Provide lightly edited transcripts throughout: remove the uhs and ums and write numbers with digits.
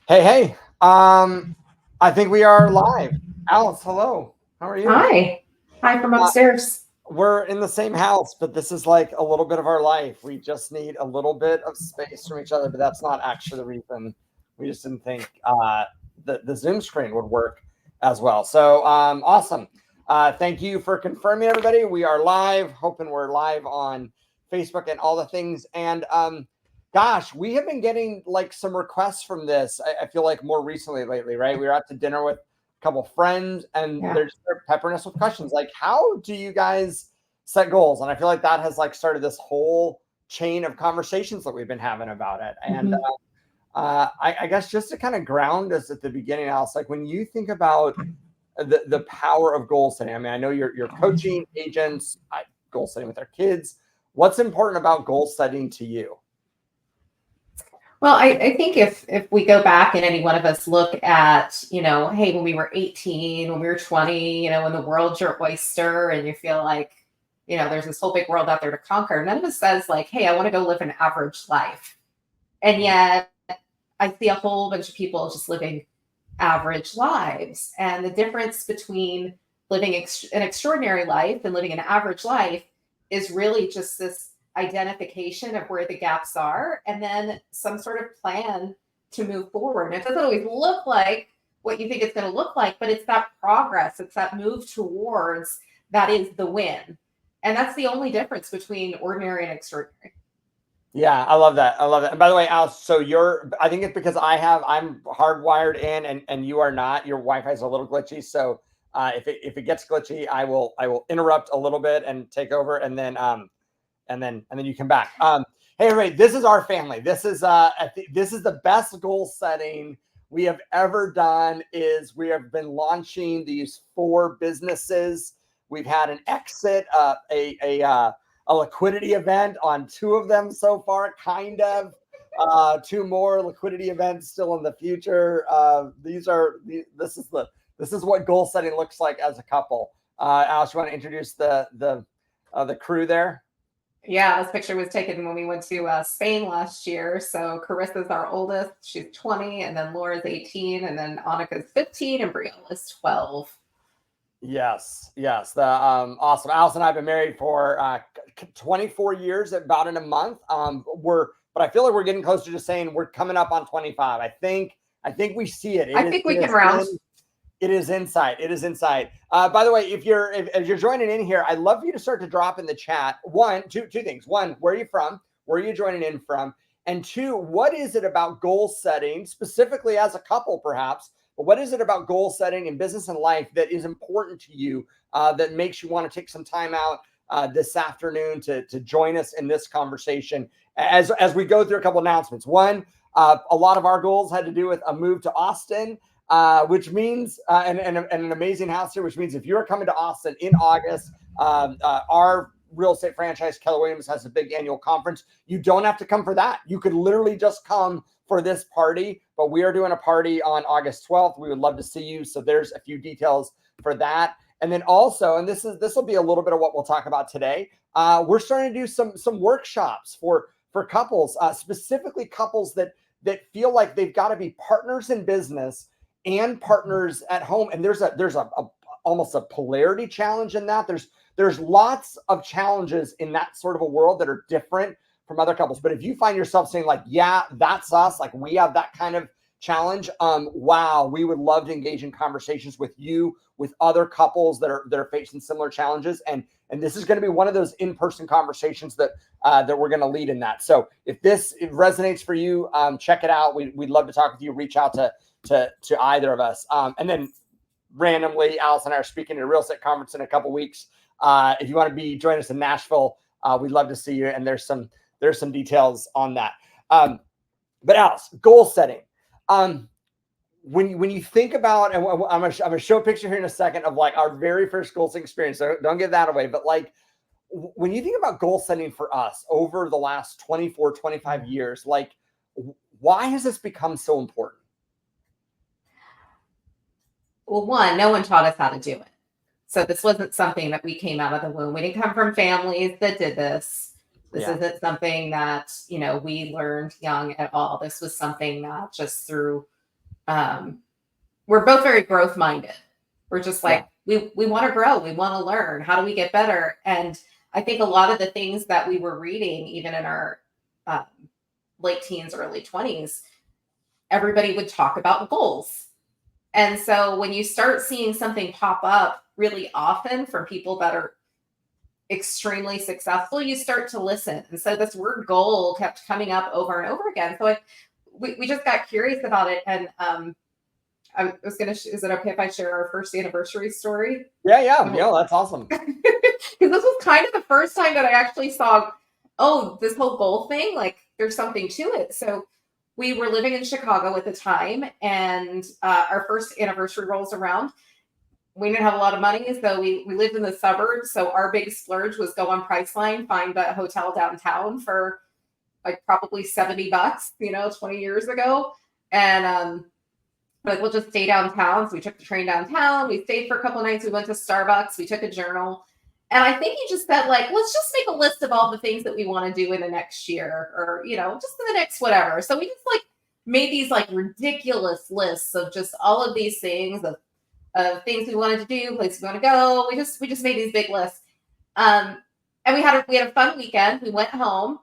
Hey, hey. I think we are live. Alice, hello. How are you? Hi. Hi from Uh, upstairs. we're in the same house, but this is like a little bit of our life. We just need a little bit of space from each other, but that's not actually the reason. We just didn't think the Zoom screen would work as well. So awesome. Thank you for confirming, everybody. We are live. Hoping we're live on Facebook and all the things. And gosh, we have been getting like some requests from this. I feel like more recently lately, right? We were out to dinner with a couple friends, and Yeah. they're just peppering us with questions like, "How do you guys set goals?" And I feel like that has like started this whole chain of conversations that we've been having about it. And Mhm. I guess just to kind of ground us at the beginning, Alice, like when you think about the power of goal setting. I mean, I know you're coaching agents, goal setting with their kids. What's important about goal setting to you? Well, I think if we go back and any one of us look at, hey, when we were 18, when we were 20, when the world's your oyster and you feel like, there's this whole big world out there to conquer, none of us says like, hey, I want to go live an average life. And yet I see a whole bunch of people just living average lives. And the difference between living an extraordinary life and living an average life is really just this identification of where the gaps are and then some sort of plan to move forward. And it doesn't always look like what you think it's going to look like, but it's that progress, it's that move towards that is the win. And that's the only difference between ordinary and extraordinary. Yeah, I love that. I love that. And by the way, Alice, so I think it's because I'm hardwired in and you are not. Your Wi-Fi is a little glitchy. So if it gets glitchy, I will interrupt a little bit and take over, and then you come back. Hey, everybody, this is our family. This is the best goal setting we have ever done. Is we have been launching these 4 businesses. We've had an exit, a liquidity event on 2 of them so far, kind of. 2 more liquidity events still in the future. This is what goal setting looks like as a couple. Alice, you want to introduce the crew there? Yeah, this picture was taken when we went to Spain last year. So Carissa's our oldest. She's 20, and then Laura's 18, and then Annika's 15, and Brianna's 12. Yes, yes. The awesome. Alice and I have been married for 24 years, about in a month. But I feel like we're getting closer to saying we're coming up on 25. I think we see it. I think we can round. It is inside. It is inside. By the way, if you're joining in here, I'd love for you to start to drop in the chat. Two things. One, where are you from? Where are you joining in from? And 2, what is it about goal setting, specifically as a couple, perhaps? But what is it about goal setting in business and life that is important to you, that makes you want to take some time out this afternoon to join us in this conversation as we go through a couple announcements? One, a lot of our goals had to do with a move to Austin, which means and an amazing house here, which means if you're coming to Austin in August, our real estate franchise, Keller Williams, has a big annual conference. You don't have to come for that. You could literally just come for this party, but we are doing a party on August 12th. We would love to see you. So there's a few details for that. And then also, and this will be a little bit of what we'll talk about today. We're starting to do some workshops for couples, specifically couples that feel like they've got to be partners in business and partners at home. And there's a almost a polarity challenge in that. There's lots of challenges in that sort of a world that are different from other couples. But if you find yourself saying like, yeah, that's us, like we have that kind of challenge, wow, we would love to engage in conversations with you, with other couples that are facing similar challenges. And this is going to be one of those in-person conversations that we're going to lead in that. So if it resonates for you, check it out. We'd love to talk with you. Reach out to either of us. And then randomly, Alice and I are speaking at a real estate conference in a couple weeks. If you want to join us in Nashville, we'd love to see you. And there's some details on that. But Alice, goal setting. When you think about, and I'm gonna show a picture here in a second of like our very first goal setting experience. So don't give that away. But like when you think about goal setting for us over the last 24, 25 years, like why has this become so important? Well, one, no one taught us how to do it. So this wasn't something that we came out of the womb. We didn't come from families that did this. This isn't something that, we learned young at all. This was something that just through we're both very growth minded. We're just like, we want to grow, we want to learn. How do we get better? And I think a lot of the things that we were reading, even in our late teens, early 20s, everybody would talk about goals. And so when you start seeing something pop up really often from people that are extremely successful, you start to listen. And so this word goal kept coming up over and over again. So we just got curious about it. And I was going to, is it okay if I share our first anniversary story? Yeah, that's awesome. Because this was kind of the first time that I actually saw, oh, this whole goal thing, like there's something to it. So we were living in Chicago at the time, and our first anniversary rolls around. We didn't have a lot of money, so we lived in the suburbs. So our big splurge was go on Priceline, find a hotel downtown for like probably $70, 20 years ago. And like, we'll just stay downtown. So we took the train downtown. We stayed for a couple of nights. We went to Starbucks. We took a journal. And I think he just said, like, let's just make a list of all the things that we want to do in the next year, or, just in the next whatever. So we just like made these like ridiculous lists of just all of these things of things we wanted to do, places we want to go. We just made these big lists. And we had a fun weekend. We went home.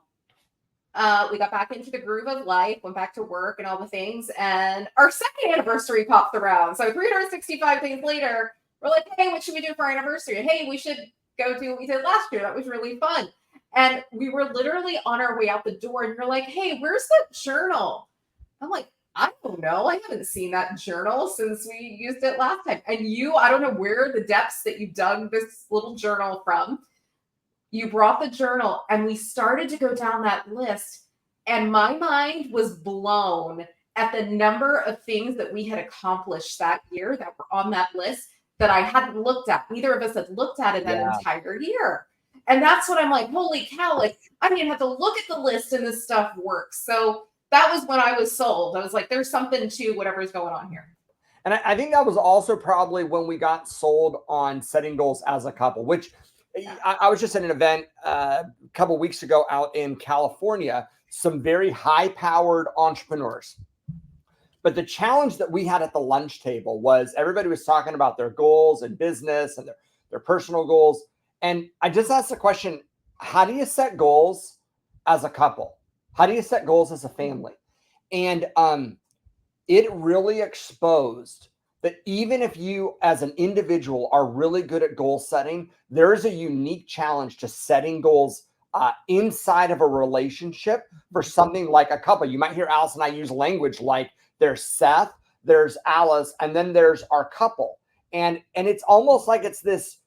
We got back into the groove of life, went back to work and all the things. And our second anniversary popped around. So 365 days later, we're like, hey, what should we do for our anniversary? Hey, we should go do what we did last year. That was really fun. And we were literally on our way out the door, and you're like, hey, where's that journal? I'm like, I don't know. I haven't seen that journal since we used it last time. And I don't know where the depths that you dug this little journal from. You brought the journal, and we started to go down that list, and my mind was blown at the number of things that we had accomplished that year that were on that list that I hadn't looked at. Neither of us had looked at it that entire year. And that's what I'm like, holy cow, like, I didn't have to look at the list and this stuff works. So that was when I was sold. I was like, there's something to whatever's going on here. And I think that was also probably when we got sold on setting goals as a couple, which I was just at an event a couple of weeks ago out in California, some very high-powered entrepreneurs. But the challenge that we had at the lunch table was everybody was talking about their goals and business and their personal goals. And I just asked the question, how do you set goals as a couple? How do you set goals as a family? And it really exposed that even if you as an individual are really good at goal setting, there is a unique challenge to setting goals inside of a relationship for something like a couple. You might hear Alice and I use language like there's Seth, there's Alice, and then there's our couple. And it's almost like it's this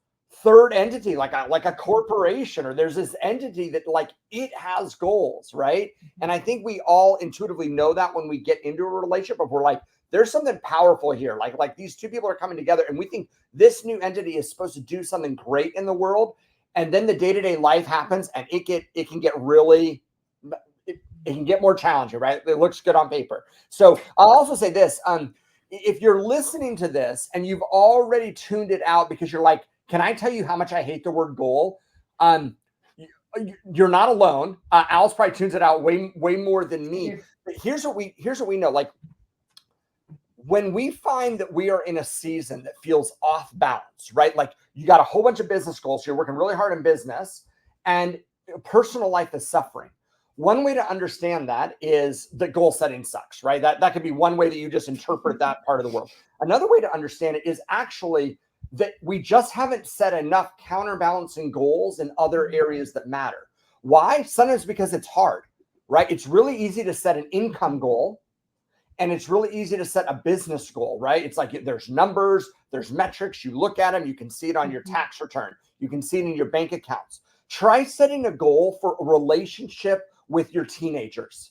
third entity, like a corporation, or there's this entity that like it has goals, right? And I think we all intuitively know that when we get into a relationship, but we're like, there's something powerful here. Like these two people are coming together and we think this new entity is supposed to do something great in the world. And then the day-to-day life happens and it can get really, it can get more challenging, right? It looks good on paper. So I'll also say this, if you're listening to this and you've already tuned it out because you're like, can I tell you how much I hate the word goal? You're not alone. Alice probably tunes it out way more than me. But here's what we know. Like, when we find that we are in a season that feels off balance, right? Like you got a whole bunch of business goals, you're working really hard in business, and personal life is suffering. One way to understand that is that goal setting sucks, right? That could be one way that you just interpret that part of the world. Another way to understand it is actually that we just haven't set enough counterbalancing goals in other areas that matter. Why? Sometimes because it's hard, right? It's really easy to set an income goal. And it's really easy to set a business goal, right? It's like there's numbers, there's metrics. You look at them, you can see it on your tax return. You can see it in your bank accounts. Try setting a goal for a relationship with your teenagers,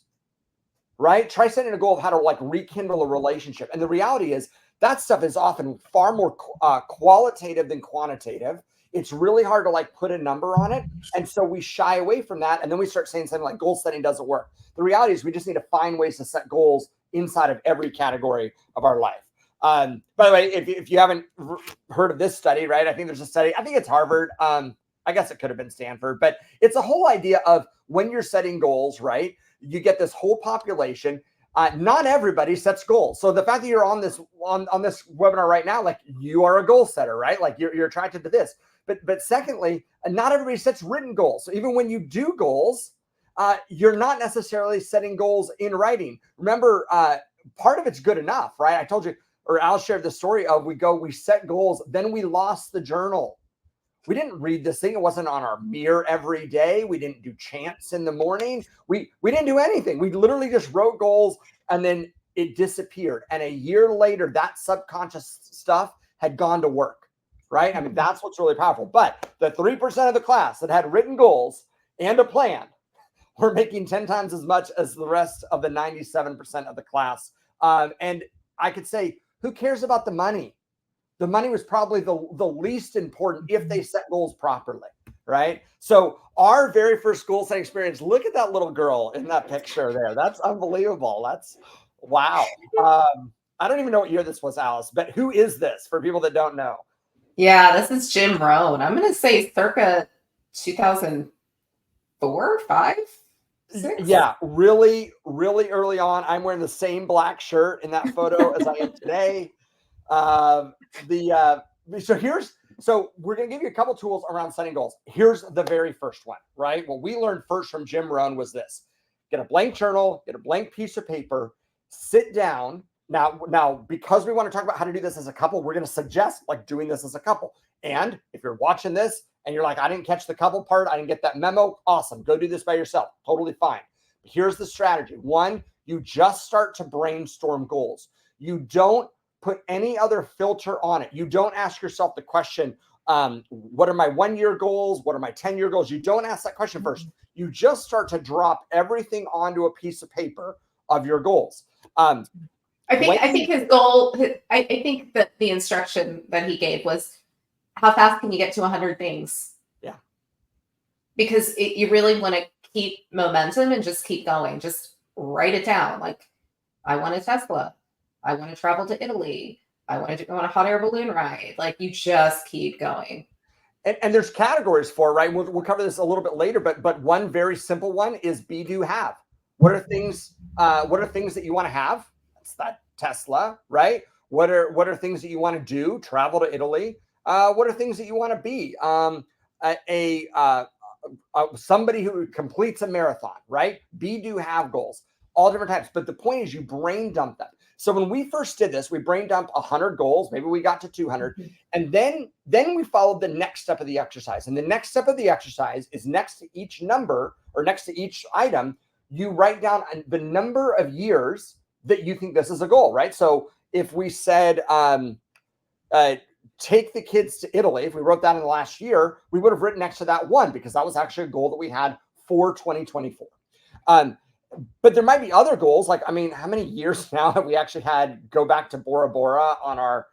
right? Try setting a goal of how to like rekindle a relationship. And the reality is that stuff is often far more qualitative than quantitative. It's really hard to like put a number on it. And so we shy away from that. And then we start saying something like goal setting doesn't work. The reality is we just need to find ways to set goals inside of every category of our life. By the way, if you haven't heard of this study, right? I think there's a study, I think it's Harvard. I guess it could have been Stanford, but it's a whole idea of when you're setting goals, right? You get this whole population. Not everybody sets goals. So the fact that you're on this webinar right now, like you are a goal setter, right? Like you're attracted to this. But secondly, not everybody sets written goals. So even when you do goals, you're not necessarily setting goals in writing. Remember, part of it's good enough, right? I told you, or Al shared the story of we set goals, then we lost the journal. We didn't read this thing. It wasn't on our mirror every day. We didn't do chants in the morning. We didn't do anything. We literally just wrote goals and then it disappeared. And a year later, that subconscious stuff had gone to work, right? I mean, that's what's really powerful. But the 3% of the class that had written goals and a plan were making 10 times as much as the rest of the 97% of the class. And I could say, who cares about the money? The money was probably the least important if they set goals properly, right? So our very first goal setting experience, look at that little girl in that picture there. That's unbelievable. That's wow. I don't even know what year this was, Alice, but who is this for people that don't know? Yeah, this is Jim Rohn. I'm going to say circa 2004, 5, 6. Yeah, really, really early on. I'm wearing the same black shirt in that photo as I am today. So we're going to give you a couple tools around setting goals. Here's the very first one, right? What we learned first from Jim Rohn was this: get a blank journal, get a blank piece of paper, sit down. Now, because we want to talk about how to do this as a couple, we're going to suggest like doing this as a couple. And if you're watching this and you're like, I didn't catch the couple part, I didn't get that memo, awesome. Go do this by yourself. Totally fine. But here's the strategy. One, you just start to brainstorm goals. You don't put any other filter on it. You don't ask yourself the question, what are my 1-year goals? What are my 10-year goals? You don't ask that question first. You just start to drop everything onto a piece of paper of your goals. I think his goal, I think that the instruction that he gave was, how fast can you get to 100 things? Yeah. Because you really want to keep momentum and just keep going. Just write it down. Like, I want a Tesla. I want to travel to Italy. I want to go on a hot air balloon ride. Like, you just keep going. And there's categories for it, right? We'll cover this a little bit later, but one very simple one is be, do, have. What are things that you want to have? That's that Tesla, right? What are things that you want to do? Travel to Italy. What are things that you want to be? Somebody who completes a marathon, right? Be, do, have goals, all different types. But the point is you brain dump them. So when we first did this, we brain dumped 100 goals. Maybe we got to 200. Mm-hmm. And then we followed the next step of the exercise. And the next step of the exercise is next to each number or next to each item, you write down the number of years that you think this is a goal, right? So if we said, take the kids to Italy, if we wrote that in the last year, we would have written next to that 1 because that was actually a goal that we had for 2024. But there might be other goals. Like, I mean, how many years now have we actually had go back to Bora Bora on our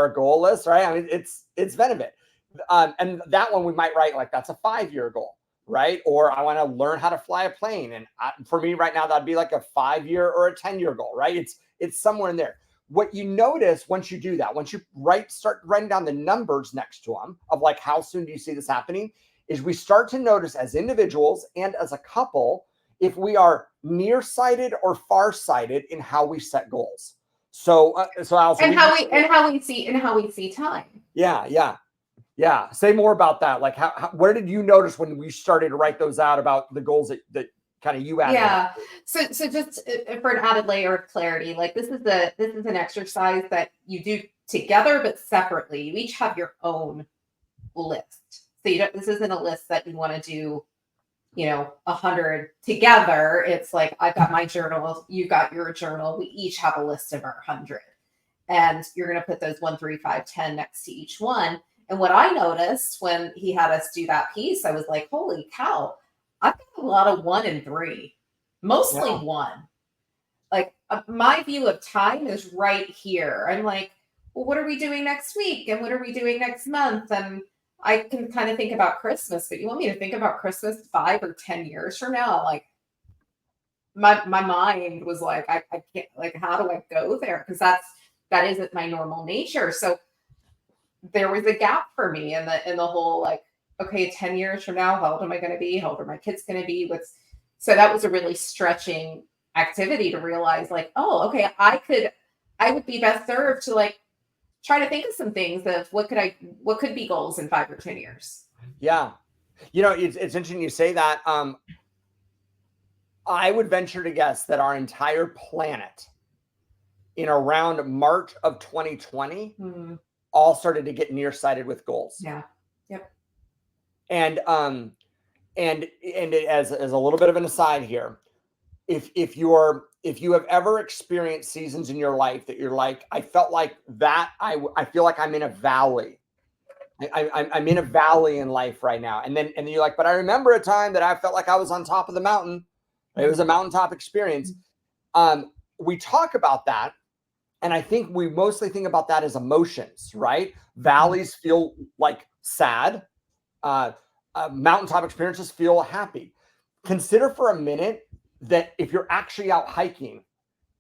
goal list, right? I mean, it's been a bit. And that one we might write like that's a 5-year goal, right? Or I want to learn how to fly a plane. And for me right now, that'd be like a 5-year or a 10-year goal, right? It's somewhere in there. What you notice once you do that, once you start writing down the numbers next to them of like, how soon do you see this happening, is we start to notice as individuals and as a couple, if we are nearsighted or farsighted in how we set goals. So Allison, and how we see time. Yeah. Say more about that. Like, where did you notice when we started to write those out about the goals that kind of you added? Yeah. So just for an added layer of clarity, like this is an exercise that you do together but separately. You each have your own list. So this isn't a list that you want to do, 100 together. It's like, I've got my journal, you got your journal. We each have a list of our 100. And you're going to put those 1, 3, 5, 10 next to each one. And what I noticed when he had us do that piece, I was like, holy cow, I've got a lot of 1 and 3, mostly 1. Like my view of time is right here. I'm like, well, what are we doing next week? And what are we doing next month? And I can kind of think about Christmas, but you want me to think about Christmas 5 or 10 years from now? Like my mind was like, I can't, like, how do I go there? Because that isn't my normal nature. So there was a gap for me in the whole, like, okay, 10 years from now, how old am I going to be? How old are my kids going to be? So that was a really stretching activity to realize like, oh, okay, I would be best served to like try to think of some things of what could be goals in 5 or 10 years. Yeah. It's interesting you say that. I would venture to guess that our entire planet in around March of 2020 all started to get nearsighted with goals. Yeah. Yep. And as a little bit of an aside here, if you have ever experienced seasons in your life that you're like, I felt like that, I feel like I'm in a valley. I'm in a valley in life right now. And then you're like, but I remember a time that I felt like I was on top of the mountain. It was a mountaintop experience. We talk about that. And I think we mostly think about that as emotions, right? Valleys feel like sad. Mountaintop experiences feel happy. Consider for a minute that if you're actually out hiking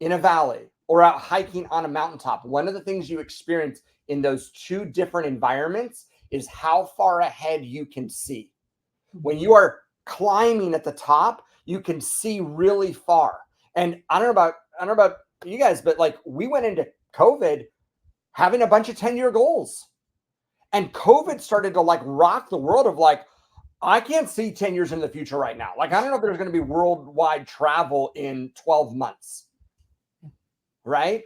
in a valley or out hiking on a mountaintop, one of the things you experience in those two different environments is how far ahead you can see. When you are climbing at the top, you can see really far. And I don't know about you guys, but like we went into COVID having a bunch of 10-year goals. And COVID started to like rock the world of like, I can't see 10 years in the future right now. Like, I don't know if there's going to be worldwide travel in 12 months. Right?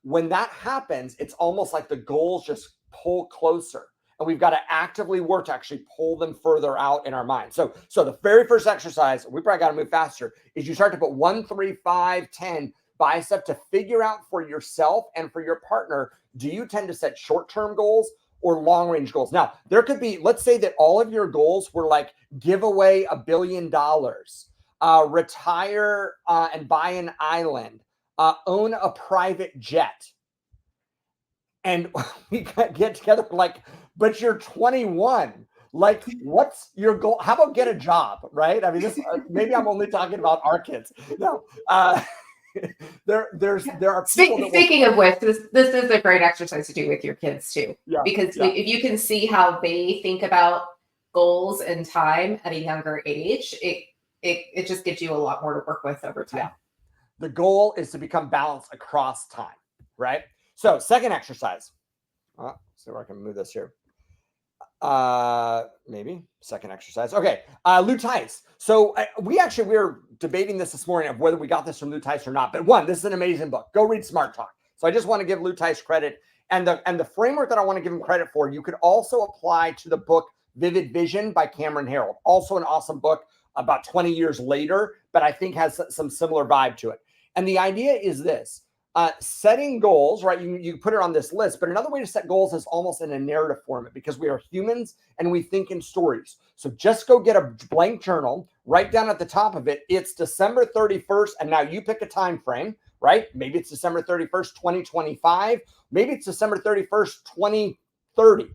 When that happens, it's almost like the goals just pull closer. And we've got to actively work to actually pull them further out in our mind. So the very first exercise, we probably got to move faster, is you start to put 1, 3, 5, 10 by step to figure out for yourself and for your partner, do you tend to set short-term goals or long-range goals? Now, there could be, let's say that all of your goals were like give away $1 billion, retire and buy an island, own a private jet. And we get together like, but you're 21. Like, what's your goal? How about get a job, right? I mean, this maybe I'm only talking about our kids. No, there are people. Speaking of which, this is a great exercise to do with your kids too, because if you can see how they think about goals and time at a younger age, it just gives you a lot more to work with over time. Yeah. The goal is to become balanced across time, right? So second exercise. See where I can move this here. Maybe second exercise. Okay. Tice. So we were debating this morning of whether we got this from Tice or not. But one, this is an amazing book. Go read Smart Talk. So I just want to give Tice credit. And the framework that I want to give him credit for, you could also apply to the book Vivid Vision by Cameron Herold. Also an awesome book about 20 years later, but I think has some similar vibe to it. And the idea is this. Setting goals, right? You put it on this list, but another way to set goals is almost in a narrative format because we are humans and we think in stories. So just go get a blank journal, write down at the top of it, it's December 31st. And now you pick a time frame, right? Maybe it's December 31st, 2025. Maybe it's December 31st, 2030.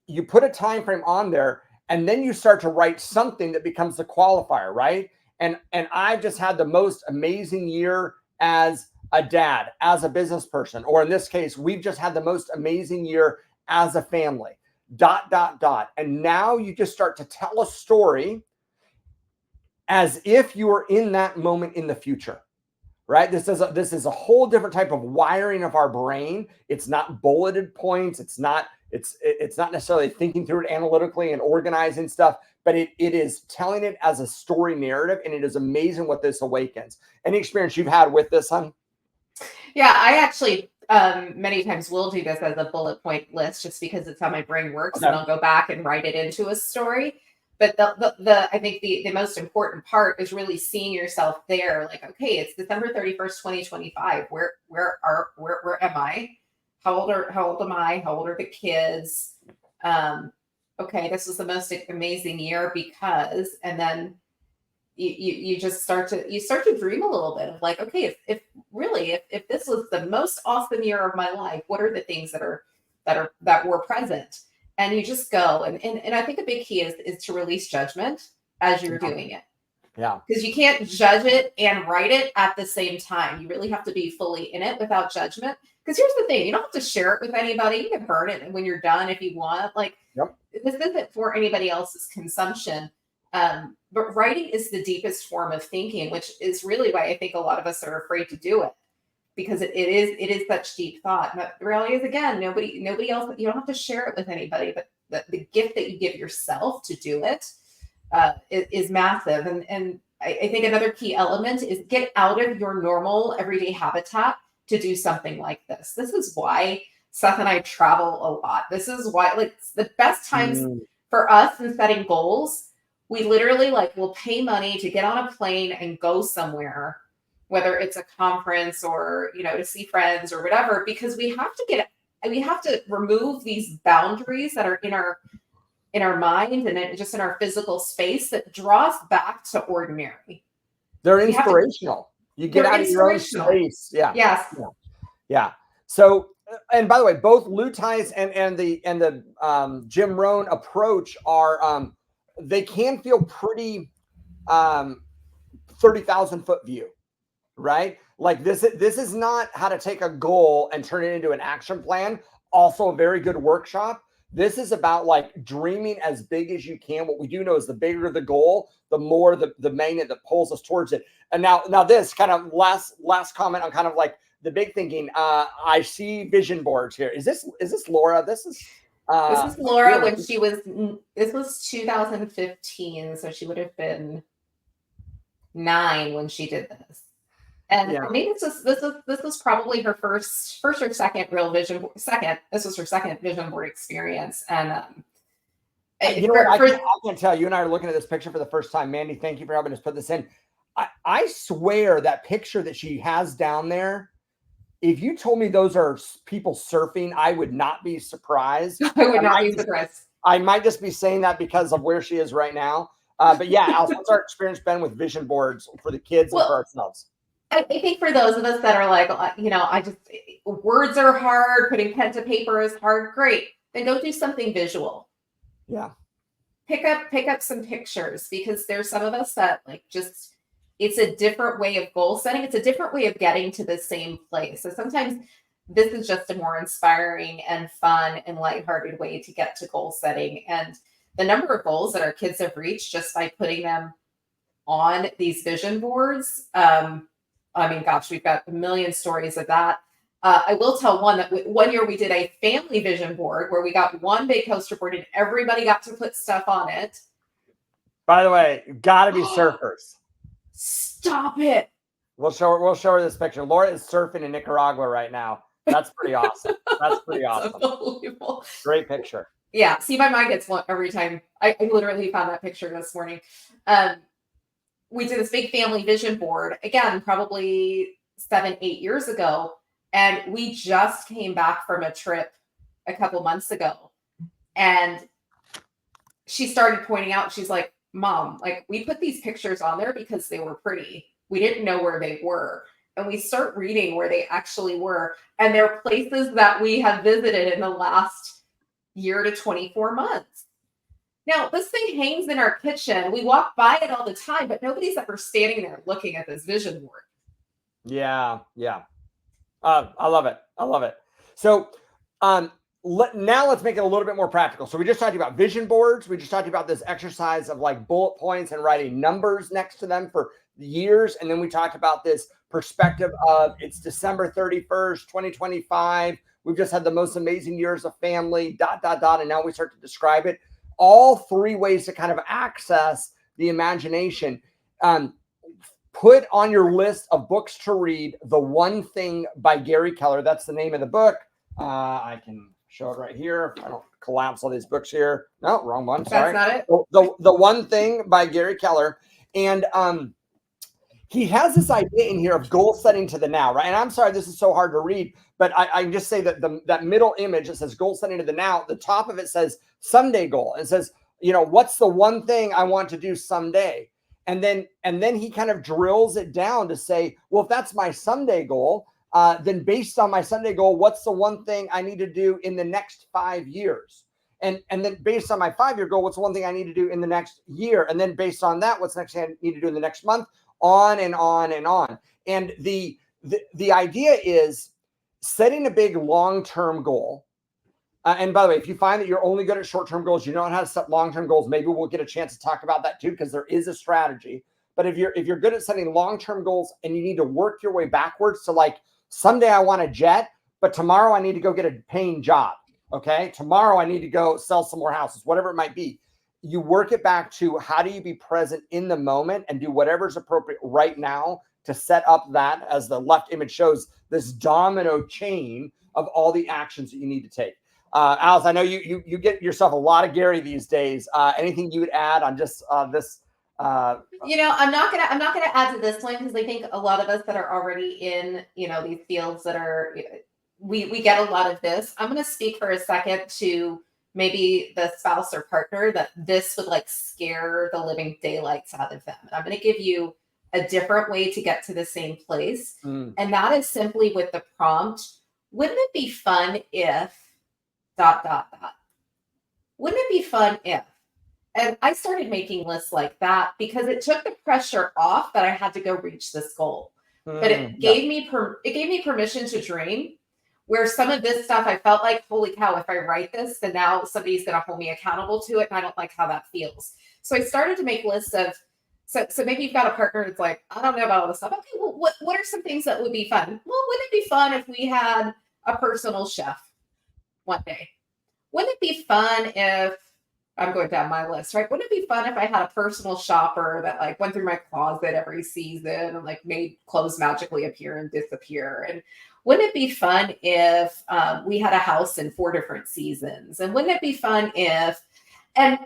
You put a time frame on there and then you start to write something that becomes the qualifier, right? And I've just had the most amazing year as a dad, as a business person, or in this case, we've just had the most amazing year as a family, ... And now you just start to tell a story as if you were in that moment in the future, right? This is a whole different type of wiring of our brain. It's not bulleted points. It's not necessarily thinking through it analytically and organizing stuff, but it is telling it as a story narrative. And it is amazing what this awakens. Any experience you've had with this, hon? Yeah, I actually many times will do this as a bullet point list just because it's how my brain works. Okay. And I'll go back and write it into a story. But I think the most important part is really seeing yourself there. Like, okay, it's December 31st, 2025. Where am I? How old am I? How old are the kids? Okay, this was the most amazing year because, and then you just start to dream a little bit of like, okay, if this was the most awesome year of my life, what are the things that were present? And you just go and I think a big key is to release judgment as you're doing it. Yeah. Because you can't judge it and write it at the same time. You really have to be fully in it without judgment. Because here's the thing, you don't have to share it with anybody. You can burn it when you're done if you want. Like, This isn't for anybody else's consumption. But writing is the deepest form of thinking, which is really why I think a lot of us are afraid to do it, because it is such deep thought. But the reality is, again, nobody else. You don't have to share it with anybody, but the gift that you give yourself to do it is massive. And I think another key element is get out of your normal everyday habitat to do something like this. This is why Seth and I travel a lot. This is why, like, the best times for us in setting goals, we literally like will pay money to get on a plane and go somewhere, whether it's a conference or, you know, to see friends or whatever, because we have to remove these boundaries that are in our mind and just in our physical space that draw us back to ordinary. They're inspirational. You get out of your own space. Yeah. Yes. Yeah. So, and by the way, both Lou Tice and the Jim Rohn approach are they can feel pretty 30,000 foot view, right? Like this is not how to take a goal and turn it into an action plan. Also a very good workshop. This is about like dreaming as big as you can. What we do know is the bigger the goal, the more the magnet that pulls us towards it. And now this kind of last comment on kind of like the big thinking. I see vision boards here. Is this Laura? This is Laura when she was. This was 2015, so she would have been 9 when she did this. And I think this was probably her first or second real vision board. This was her second vision board experience. And you know what? I can tell you and I are looking at this picture for the first time. Mandy, thank you for helping us put this in. I swear that picture that she has down there, if you told me those are people surfing, I would not be surprised. I would not be surprised. I might just be saying that because of where she is right now. But yeah, Alice, what's our experience been with vision boards for the kids and for ourselves? I think for those of us that are like, you know, words are hard, putting pen to paper is hard. Great. Then go do something visual. Yeah. Pick up some pictures, because there's some of us that like just, it's a different way of goal setting. It's a different way of getting to the same place. So sometimes this is just a more inspiring and fun and lighthearted way to get to goal setting. And the number of goals that our kids have reached just by putting them on these vision boards, I mean, gosh, we've got a million stories of that. I will tell one that one year we did a family vision board where we got one big poster board and everybody got to put stuff on it. By the way, gotta be surfers. Stop it. We'll show her this picture. Laura is surfing in Nicaragua right now. That's pretty awesome. That's pretty awesome. Unbelievable. Great picture. Yeah. See, my mind gets blown every time. I literally found that picture this morning. We did this big family vision board, again, probably 7-8 years ago. And we just came back from a trip a couple months ago. And she started pointing out, she's like, Mom, like, we put these pictures on there because they were pretty. We didn't know where they were. And we start reading where they actually were. And they're places that we have visited in the last year to 24 months. Now, this thing hangs in our kitchen. We walk by it all the time, but nobody's ever standing there looking at this vision board. Yeah. I love it. I love it. So now let's make it a little bit more practical. So we just talked about vision boards. We just talked about this exercise of like bullet points and writing numbers next to them for the years. And then we talked about this perspective of it's December 31st, 2025. We've just had the most amazing years of family, ... And now we start to describe it. All 3 ways to kind of access the imagination. Put on your list of books to read The One Thing by Gary Keller. That's the name of the book. I can show it right here. I don't collapse all these books here. No, wrong one. Sorry. That's not it. The One Thing by Gary Keller. And he has this idea in here of goal setting to the now, right? And I'm sorry, this is so hard to read, but I can just say that that middle image, it says goal setting to the now. The top of it says someday goal. It says, you know, what's the one thing I want to do someday? And then he kind of drills it down to say, well, if that's my someday goal, then based on my someday goal, what's the one thing I need to do in the next 5 years? And then based on my 5-year goal, what's the one thing I need to do in the next year? And then based on that, what's the next thing I need to do in the next month? On and on and on. And the idea is setting a big long-term goal And by the way, if you find that you're only good at short-term goals, you don't know how to set long-term goals, maybe we'll get a chance to talk about that too, because there is a strategy. But if you're good at setting long-term goals and you need to work your way backwards to like, someday I want a jet, but tomorrow I need to go get a paying job. Okay. Tomorrow I need to go sell some more houses, whatever it might be. You work it back to how do you be present in the moment and do whatever's appropriate right now to set up that, as the left image shows, this domino chain of all the actions that you need to take. Alice, I know you get yourself a lot of Gary these days. Anything you would add on just this? I'm not gonna add to this one because I think a lot of us that are already in these fields that are we get a lot of this. I'm gonna speak for a second to maybe the spouse or partner that this would like scare the living daylights out of them. And I'm gonna give you a different way to get to the same place, and that is simply with the prompt. Wouldn't it be fun if ... Wouldn't it be fun if? And I started making lists like that because it took the pressure off that I had to go reach this goal. But it gave me permission to dream, where some of this stuff I felt like, holy cow, if I write this, then now somebody's going to hold me accountable to it. And I don't like how that feels. So I started to make lists of, so maybe you've got a partner that's like, I don't know about all this stuff. Okay, well, what are some things that would be fun? Well, wouldn't it be fun if we had a personal chef one day? Wouldn't it be fun if, I'm going down my list, right? Wouldn't it be fun if I had a personal shopper that like went through my closet every season and like made clothes magically appear and disappear? And wouldn't it be fun if we had a house in 4 different seasons? And wouldn't it be fun if I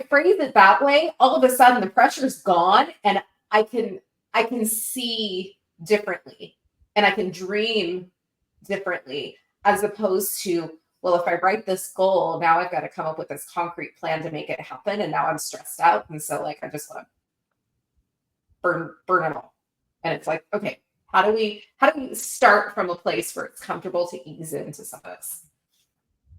phrase it that way, all of a sudden the pressure's gone and I can see differently and I can dream differently, as opposed to, well, if I write this goal, now I've got to come up with this concrete plan to make it happen. And now I'm stressed out. And so like, I just want to burn it all. And it's like, okay, how do we start from a place where it's comfortable to ease into some of this?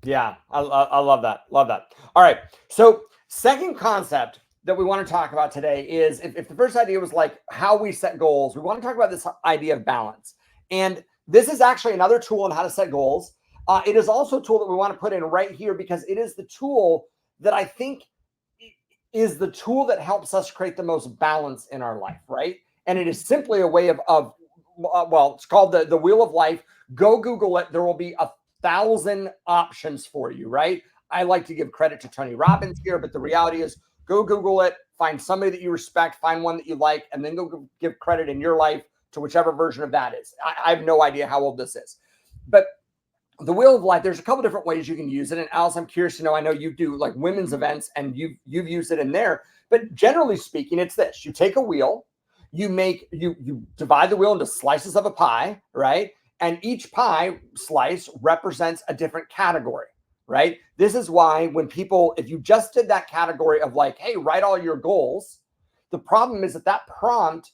Yeah, I love that. Love that. All right. So second concept that we want to talk about today is, if the first idea was like how we set goals, we want to talk about this idea of balance. And this is actually another tool on how to set goals. It is also a tool that we want to put in right here because it is the tool that I think is the tool that helps us create the most balance in our life, right? And it is simply a way of well, it's called the Wheel of Life. Go Google it. There will be 1,000 options for you, right? I like to give credit to Tony Robbins here, but the reality is go Google it, find somebody that you respect, find one that you like, and then go give credit in your life to whichever version of that is. I have no idea how old this is, but the Wheel of Life, there's a couple different ways you can use it. And Alice, I'm curious to know, I know you do like women's events and you've used it in there, but generally speaking, it's this: you take a wheel, you divide the wheel into slices of a pie, right? And each pie slice represents a different category, right? This is why when people, if you just did that category of like, hey, write all your goals, the problem is that prompt,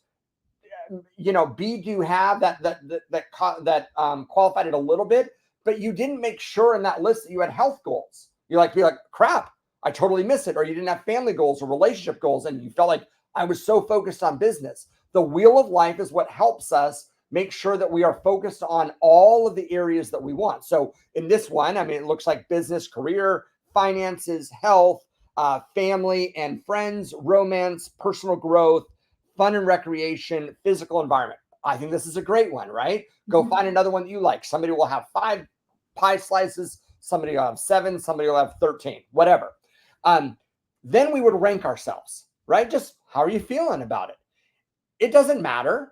B do have that qualified it a little bit, but you didn't make sure in that list that you had health goals. Be like, crap, I totally missed it. Or you didn't have family goals or relationship goals, and you felt like I was so focused on business. The Wheel of Life is what helps us make sure that we are focused on all of the areas that we want. So in this one, I mean, it looks like business, career, finances, health, family and friends, romance, personal growth, fun and recreation, physical environment. I think this is a great one, right? Go find another one that you like. Somebody will have 5 pie slices, somebody will have 7, somebody will have 13, whatever. Then we would rank ourselves, right? Just how are you feeling about it? It doesn't matter.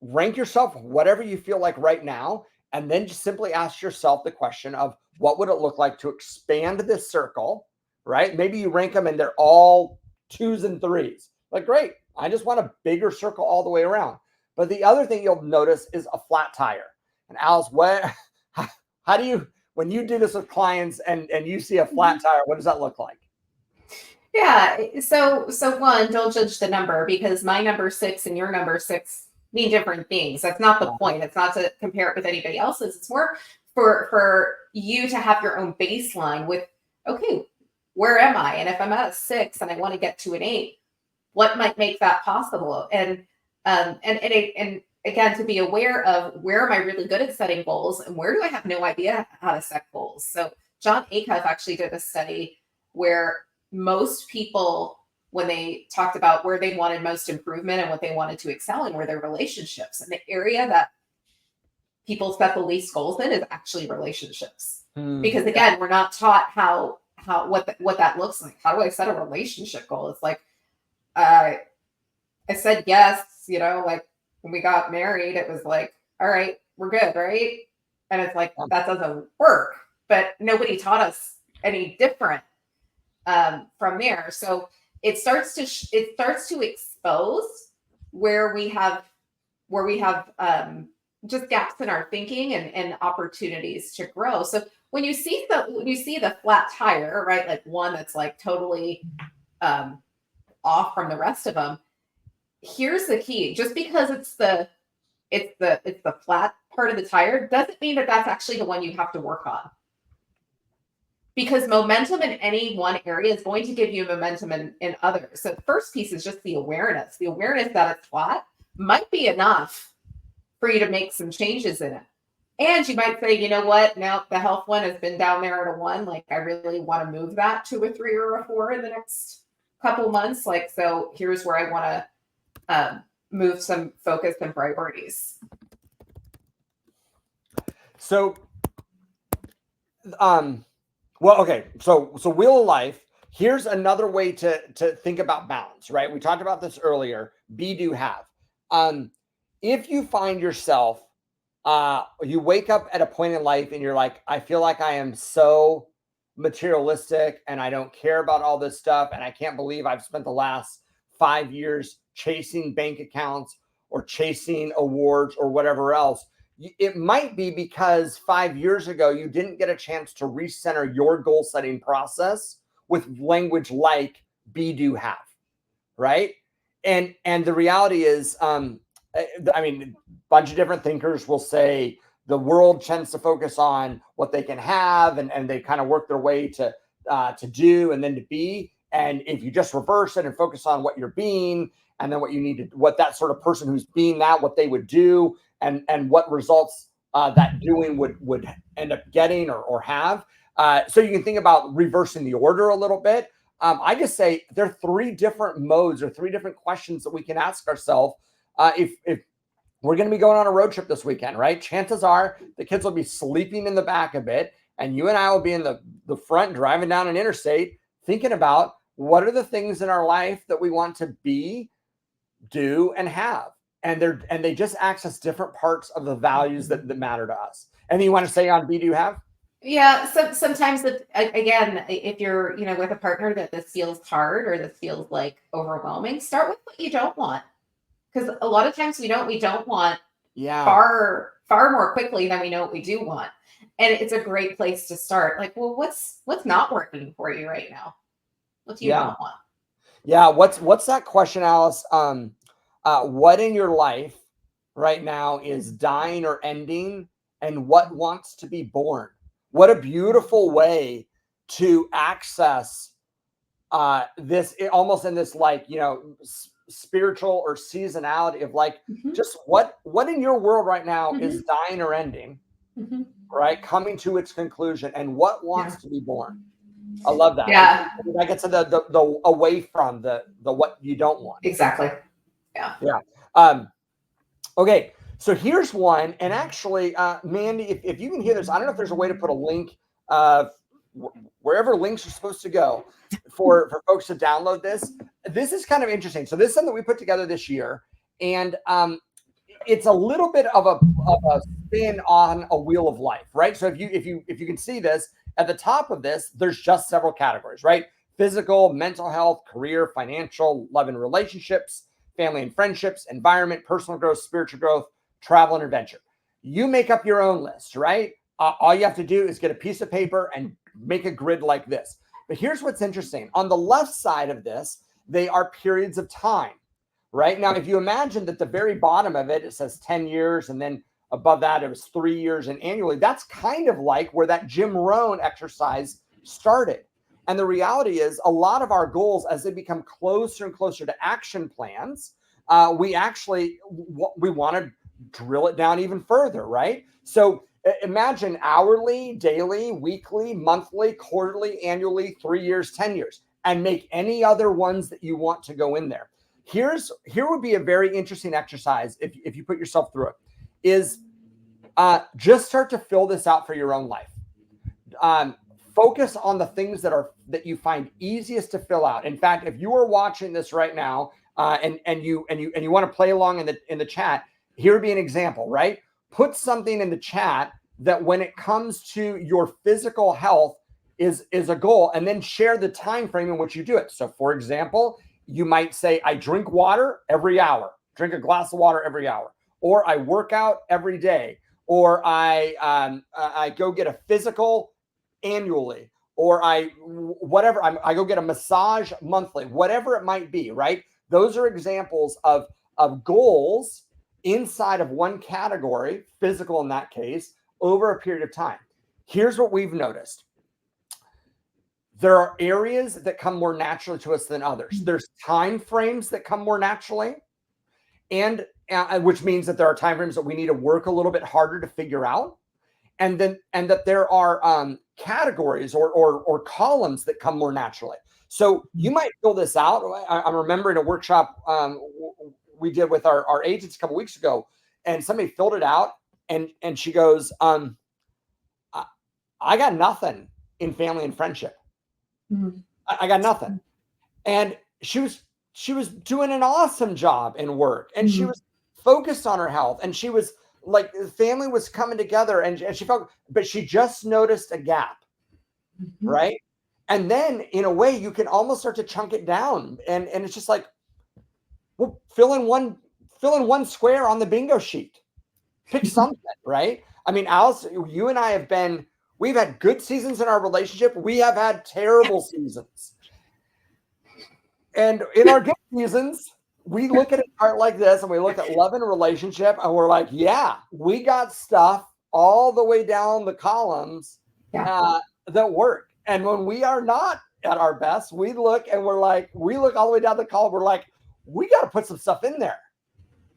Rank yourself whatever you feel like right now, and then just simply ask yourself the question of what would it look like to expand this circle, right? Maybe you rank them and they're all 2s and 3s. Like, great, I just want a bigger circle all the way around. But the other thing you'll notice is a flat tire. And Alice, how do you, when you do this with clients and you see a flat tire, what does that look like? Yeah. So one, don't judge the number, because my number 6 and your number 6 mean different things. That's not the point. It's not to compare it with anybody else's. It's more for you to have your own baseline with, okay, where am I? And if I'm at a 6 and I want to get to an 8, what might make that possible? And again, to be aware of where am I really good at setting goals and where do I have no idea how to set goals. So John Acuff actually did a study where most people, when they talked about where they wanted most improvement and what they wanted to excel in, were their relationships. And the area that people set the least goals in is actually relationships. Because again, we're not taught what that looks like. How do I set a relationship goal? It's like, I said yes, like when we got married, it was like, all right, we're good, right? And it's like, that doesn't work. But nobody taught us any different from there. So it starts to expose where we have just gaps in our thinking and opportunities to grow. So when you see the flat tire, right, like one that's like totally off from the rest of them, here's the key. Just because it's the flat part of the tire doesn't mean that that's actually the one you have to work on. Because momentum in any one area is going to give you momentum in others. So the first piece is just the awareness. The awareness that it's flat might be enough for you to make some changes in it. And you might say, you know what? Now the health one has been down there at a 1. Like, I really want to move that to a 3 or a 4 in the next couple months. Like, so here's where I want to move some focus and priorities. So, well, okay. So Wheel of Life, here's another way to think about balance, right? We talked about this earlier. Be, do, have. If you find yourself, you wake up at a point in life and you're like, I feel like I am so materialistic and I don't care about all this stuff. And I can't believe I've spent the last 5 years chasing bank accounts or chasing awards or whatever else. It might be because 5 years ago, you didn't get a chance to recenter your goal setting process with language like be, do, have, right? And the reality is, I mean, a bunch of different thinkers will say the world tends to focus on what they can have, and they kind of work their way to do and then to be. And if you just reverse it and focus on what you're being, and then what you need to, what that sort of person who's being that, what they would do, and what results that doing would end up getting or have. So you can think about reversing the order a little bit. I just say there are 3 different modes or 3 different questions that we can ask ourselves if we're going to be going on a road trip this weekend, right? Chances are the kids will be sleeping in the back a bit, and you and I will be in the front driving down an interstate thinking about what are the things in our life that we want to be, do, and have. And they just access different parts of the values that matter to us. And you want to say on be, do, have? Yeah. So sometimes, again, if you're, with a partner that this feels hard or this feels like overwhelming, start with what you don't want. Because a lot of times we don't want far more quickly than we know what we do want. And it's a great place to start. Like, well, what's not working for you right now? What do you not want? Yeah. What's that question, Alice? What in your life right now is dying or ending, and what wants to be born? What a beautiful way to access this, almost in this, like, spiritual or seasonality of like, just what in your world right now is dying or ending, right? Coming to its conclusion, and what wants to be born. I love that. Yeah. I get to the away from the what you don't want. Exactly. Yeah. Yeah. Okay. So here's one. And actually, Mandy, if you can hear this, I don't know if there's a way to put a link wherever links are supposed to go for folks to download this. This is kind of interesting. So this is something that we put together this year. And it's a little bit of a spin on a wheel of life, right? So if you can see this, at the top of this, there's just several categories, right? Physical, mental health, career, financial, love and relationships, family and friendships, environment, personal growth, spiritual growth, travel and adventure. You make up your own list, right? All you have to do is get a piece of paper and make a grid like this. But here's what's interesting. On the left side of this, they are periods of time, right? Now, if you imagine that the very bottom of it, it says 10 years, and then above that, it was 3 years and annually. That's kind of like where that Jim Rohn exercise started. And the reality is a lot of our goals, as they become closer and closer to action plans, we want to drill it down even further, right? So imagine hourly, daily, weekly, monthly, quarterly, annually, 3 years, 10 years, and make any other ones that you want to go in there. Here would be a very interesting exercise if you put yourself through it, is just start to fill this out for your own life. Focus on the things that you find easiest to fill out. In fact, if you are watching this right now and you want to play along in the chat, here would be an example, right? Put something in the chat that when it comes to your physical health is a goal, and then share the time frame in which you do it. So for example, you might say, I drink water every hour, drink a glass of water every hour, or I work out every day, or I go get a physical annually, or I go get a massage monthly, whatever it might be, right? Those are examples of goals inside of one category, physical in that case, over a period of time. Here's what we've noticed. There are areas that come more naturally to us than others. There's time frames that come more naturally, and which means that there are time frames that we need to work a little bit harder to figure out. And that there are categories or columns that come more naturally. So you might fill this out. I'm remembering a workshop we did with our agents a couple weeks ago, and somebody filled it out, and she goes, I got nothing in family and friendship. Mm-hmm. I got nothing. And she was doing an awesome job in work, and she was focused on her health, and she was like, the family was coming together, and she felt, but she just noticed a gap, right? And then in a way you can almost start to chunk it down, and it's just like, well, fill in one square on the bingo sheet, pick something, right? I mean, Alice, you and I we've had good seasons in our relationship. We have had terrible seasons. And in our good seasons, we look at a chart like this, and we look at love and relationship, and we're like, yeah, we got stuff all the way down the columns that work. And when we are not at our best, we look all the way down the column. We're like, we got to put some stuff in there.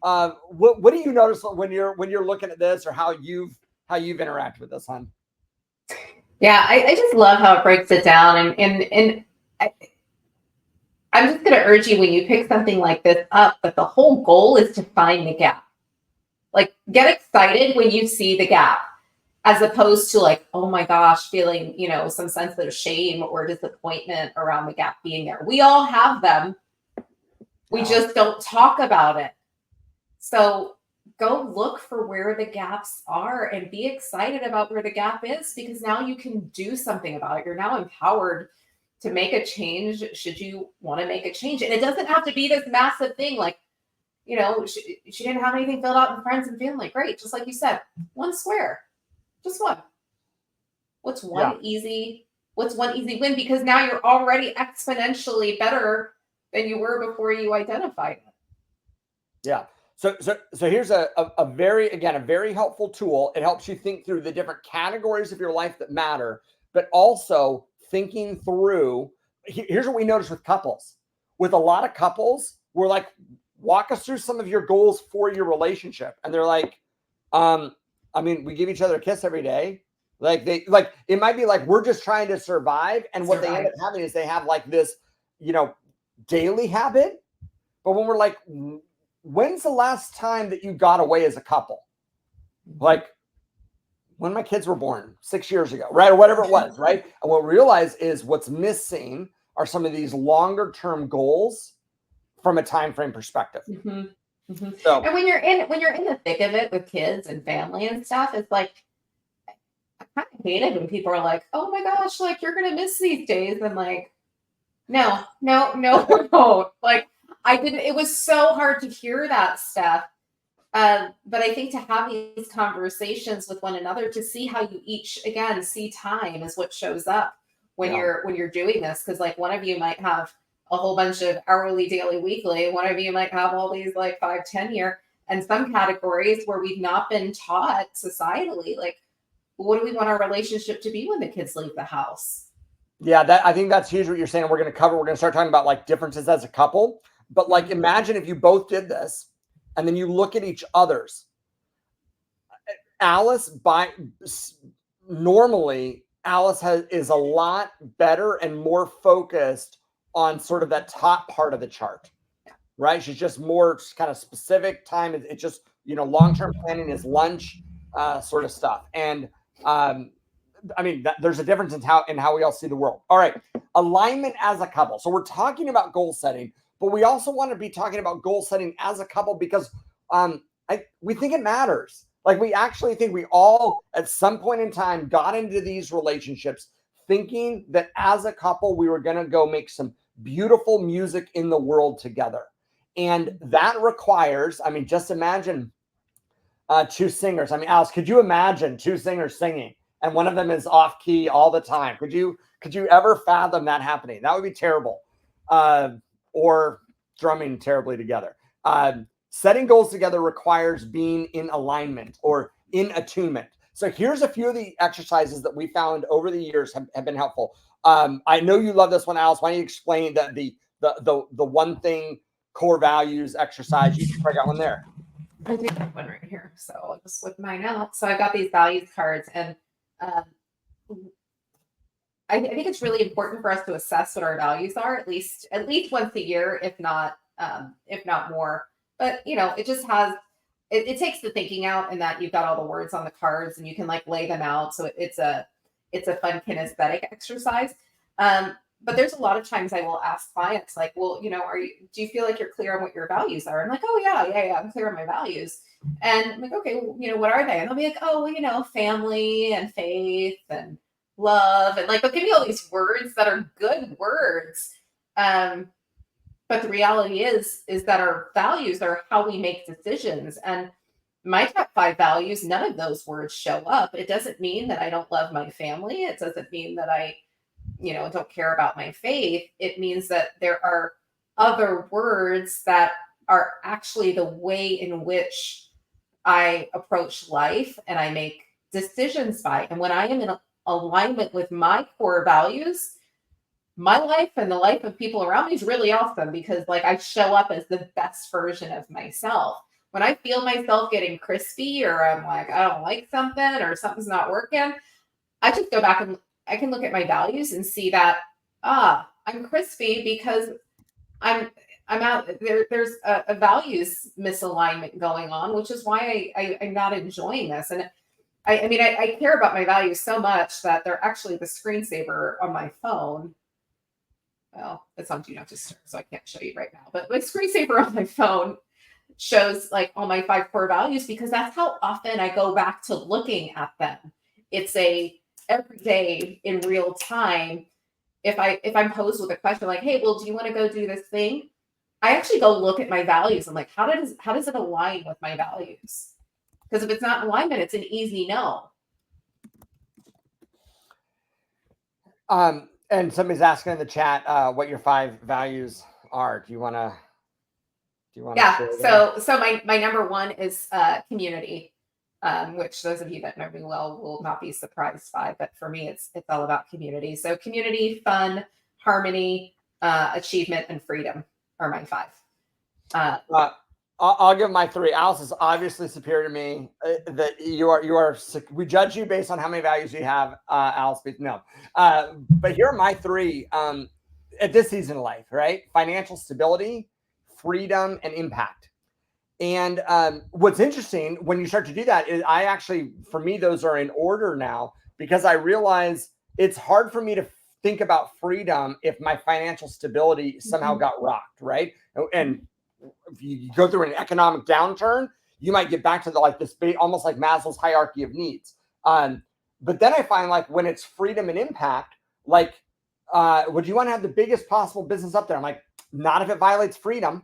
What do you notice when you're looking at this, or how you've interacted with this, hon? Yeah, I just love how it breaks it down, and I'm just going to urge you, when you pick something like this up, that the whole goal is to find the gap. Like, get excited when you see the gap, as opposed to like, oh my gosh, feeling, some sense of shame or disappointment around the gap being there. We all have them. We just don't talk about it. So go look for where the gaps are and be excited about where the gap is, because now you can do something about it. You're now empowered to make a change, should you want to make a change. And it doesn't have to be this massive thing. Like, she didn't have anything filled out in friends and family. Great. Just like you said, one square, just one. What's one easy win? Because now you're already exponentially better than you were before you identified it. Yeah. So here's a very helpful tool. It helps you think through the different categories of your life that matter, but also thinking through. Here's what we notice with couples. With a lot of couples, we're like, walk us through some of your goals for your relationship. And they're like, we give each other a kiss every day. It might be like, we're just trying to survive. And what they end up having is they have like this, daily habit. But when we're like, when's the last time that you got away as a couple? Like, when my kids were born 6 years ago, right? Or whatever it was, right? And what we realize is what's missing are some of these longer term goals from a time frame perspective. So, and when you're in the thick of it with kids and family and stuff, it's like, I kind of hate it when people are like, oh my gosh, like, you're gonna miss these days. I'm like, no. Like, it was so hard to hear that stuff. But I think to have these conversations with one another, to see how you each, again, see time is what shows up when you're doing this. Because like, one of you might have a whole bunch of hourly, daily, weekly. One of you might have all these like 5, 10 year, and some categories where we've not been taught societally, like, what do we want our relationship to be when the kids leave the house? Yeah, I think that's huge what you're saying. We're going to start talking about like differences as a couple. But like, imagine if you both did this, and then you look at each other's, Alice normally Alice is a lot better and more focused on sort of that top part of the chart, right? She's just more kind of specific time. It's just, long-term planning is lunch sort of stuff. And I mean, there's a difference in how we all see the world. All right. Alignment as a couple. So we're talking about goal setting, but we also want to be talking about goal setting as a couple because we think it matters. Like we actually think we all at some point in time got into these relationships thinking that as a couple, we were going to go make some beautiful music in the world together. And that requires, I mean, just imagine two singers. I mean, Alice, could you imagine two singers singing and one of them is off key all the time? Could you ever fathom that happening? That would be terrible. Or drumming terribly together. Setting goals together requires being in alignment or in attunement. So here's a few of the exercises that we found over the years have been helpful. I know you love this one, Alice. Why don't you explain the one thing core values exercise? You can got one there. I do have one right here, so I'll just whip mine out. So I got these values cards, and I think it's really important for us to assess what our values are at least once a year, if not more. But it just has it takes the thinking out, in that you've got all the words on the cards and you can like lay them out. So it's a fun kinesthetic exercise. But there's a lot of times I will ask clients like, well, do you feel like you're clear on what your values are? I'm like, oh yeah, I'm clear on my values. And I'm like, okay, well, what are they? And they'll be like, oh, well, family and faith and love. And like, they'll give me all these words that are good words. But the reality is that our values are how we make decisions. And my top 5 values, none of those words show up. It doesn't mean that I don't love my family. It doesn't mean that I don't care about my faith. It means that there are other words that are actually the way in which I approach life and I make decisions by. And when I am in alignment with my core values, my life and the life of people around me is really awesome, because like I show up as the best version of myself. When I feel myself getting crispy, or I'm like, I don't like something, or something's not working, I just go back and I can look at my values and see that, I'm crispy because I'm out there. There's a values misalignment going on, which is why I'm not enjoying this. And I care about my values so much that they're actually the screensaver on my phone. Well, it's on Do Not Disturb, so I can't show you right now. But my screensaver on my phone shows like all my 5 core values, because that's how often I go back to looking at them. It's every day in real time. If I'm posed with a question like, hey, well, do you want to go do this thing? I actually go look at my values. I'm like, how does it align with my values? Because if it's not in alignment, it's an easy no. And somebody's asking in the chat what your 5 values are. Do you want to? Yeah. So my number 1 is community, which those of you that know me well will not be surprised by. But for me, it's all about community. So community, fun, harmony, achievement, and freedom are my 5. I'll give my 3. Alice is obviously superior to me. That you are. We judge you based on how many values you have, Alice. No, but here are my 3 at this season of life. Right, financial stability, freedom, and impact. And what's interesting when you start to do that is for me, those are in order now, because I realize it's hard for me to think about freedom if my financial stability somehow got rocked. Right, and if you go through an economic downturn, you might get back to this almost like Maslow's hierarchy of needs. But then I find like when it's freedom and impact, like, would you want to have the biggest possible business up there? I'm like, not if it violates freedom,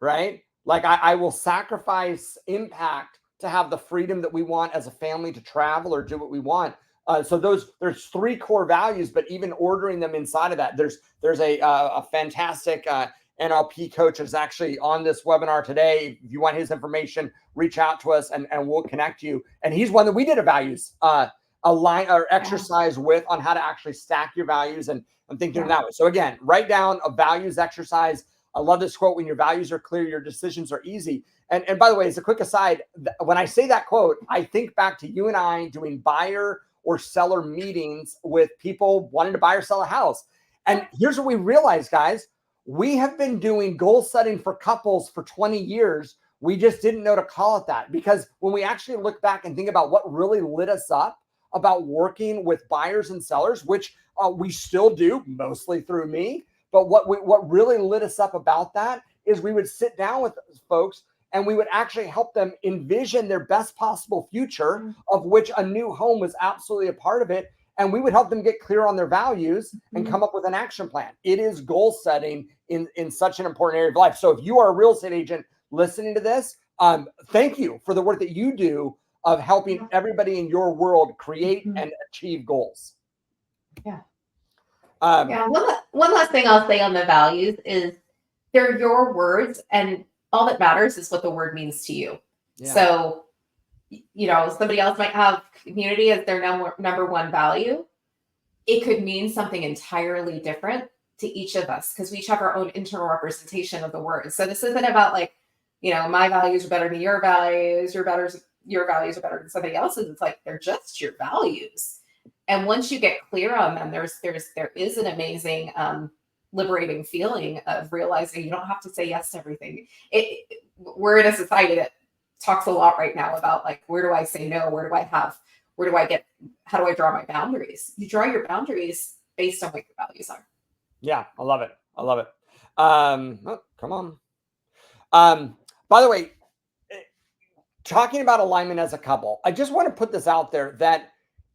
right? Like I will sacrifice impact to have the freedom that we want as a family to travel or do what we want. So there's 3 core values, but even ordering them inside of that, there's a fantastic NLP coach is actually on this webinar today. If you want his information, reach out to us and we'll connect you. And he's one that we did a values align or exercise with on how to actually stack your values and think through that way. So again, write down a values exercise. I love this quote: when your values are clear, your decisions are easy. And by the way, as a quick aside, when I say that quote, I think back to you and I doing buyer or seller meetings with people wanting to buy or sell a house. And here's what we realized, guys. We have been doing goal setting for couples for 20 years. We just didn't know to call it that, because when we actually look back and think about what really lit us up about working with buyers and sellers, which we still do mostly through me, but what really lit us up about that is we would sit down with folks and we would actually help them envision their best possible future, of which a new home was absolutely a part of it. And we would help them get clear on their values and come up with an action plan. It is goal setting in such an important area of life. So if you are a real estate agent listening to this, thank you for the work that you do of helping everybody in your world create and achieve goals. Yeah. One last thing I'll say on the values is they're your words, and all that matters is what the word means to you. Yeah. So, somebody else might have community as their number one value. It could mean something entirely different to each of us, because we each have our own internal representation of the word. So this isn't about my values are better than your values, your values are better than somebody else's. It's like, they're just your values. And once you get clear on them, there is an amazing, liberating feeling of realizing you don't have to say yes to everything. We're in a society that talks a lot right now about where do I say no? How do I draw my boundaries? You draw your boundaries based on what your values are. Yeah, I love it. Come on. By the way, talking about alignment as a couple, I just want to put this out there that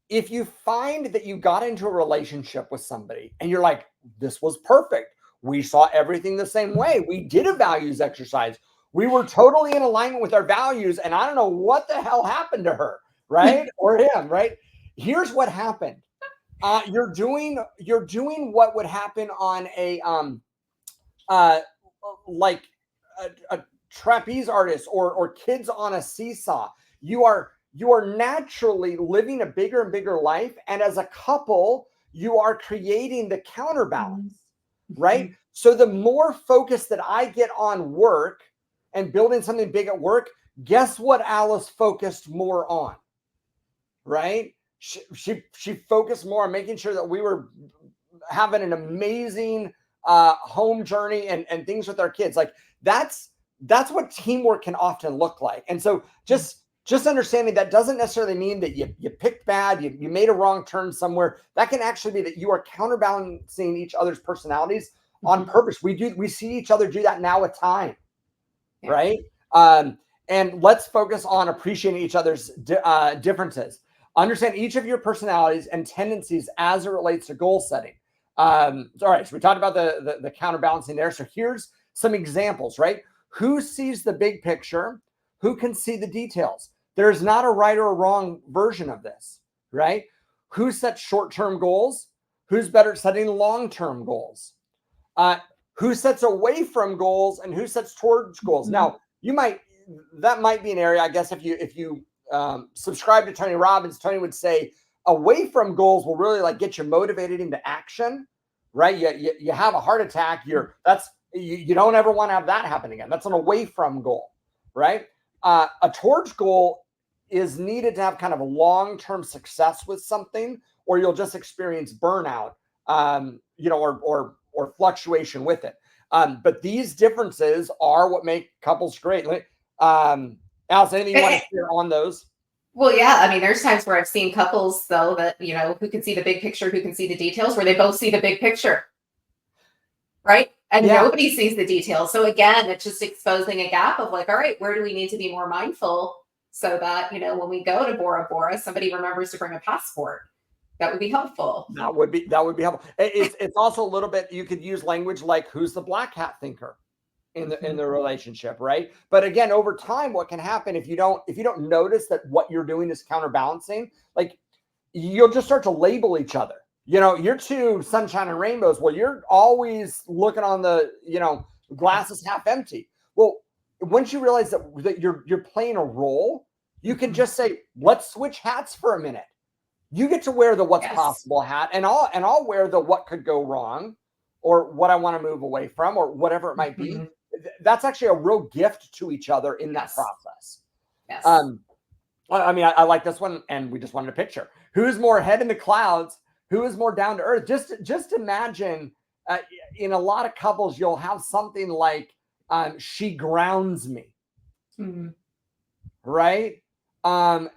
if you find that you got into a relationship with somebody and you're like, this was perfect, we saw everything the same way, we did a values exercise, we were totally in alignment with our values, and I don't know what the hell happened to her, right? Or him, right? Here's what happened. You're doing what would happen on a trapeze artist or kids on a seesaw. You are naturally living a bigger and bigger life, and as a couple, you are creating the counterbalance, right? So the more focus that I get on work and building something big at work, guess what Alice focused more on, right? She focused more on making sure that we were having an amazing home journey and things with our kids. Like that's what teamwork can often look like. And so just understanding that doesn't necessarily mean that you picked bad, you made a wrong turn somewhere. That can actually be that you are counterbalancing each other's personalities on purpose. We see each other do that now with time, right? And let's focus on appreciating each other's differences. Understand each of your personalities and tendencies as it relates to goal setting. All right, so we talked about the counterbalancing there. So here's some examples, right? Who sees the big picture? Who can see the details? There's not a right or a wrong version of this, right? Who sets short-term goals? Who's better at setting long-term goals? Who sets away from goals and who sets towards goals? Now, that might be an area, I guess, if you subscribe to Tony Robbins, Tony would say away from goals will really get you motivated into action, right? You have a heart attack. You don't ever want to have that happen again. That's an away from goal, right? A towards goal is needed to have kind of a long-term success with something, or you'll just experience burnout, or fluctuation with it. But these differences are what make couples great. Alice, anything you want to share on those? Well, yeah. I mean, there's times where I've seen couples, though, that, who can see the big picture, who can see the details, where they both see the big picture, right? And nobody sees the details. So again, it's just exposing a gap of all right, where do we need to be more mindful so that, when we go to Bora Bora, somebody remembers to bring a passport. That would be helpful. That would be helpful. It's also a little bit, you could use language like, who's the black hat thinker in the relationship, right? But again, over time, what can happen if you don't notice that what you're doing is counterbalancing, you'll just start to label each other. You're two sunshine and rainbows. Well, you're always looking on the, glass is half empty. Well, once you realize that you're playing a role, you can just say, let's switch hats for a minute. You get to wear the what's possible hat, and I'll wear the what could go wrong, or what I want to move away from, or whatever it might be. that's actually a real gift to each other in that Yes. process. Yes. I mean, I like this one, and we just wanted a picture. Who's more head in the clouds? Who is more down to earth? Just imagine, in a lot of couples, you'll have something like, she grounds me, right? And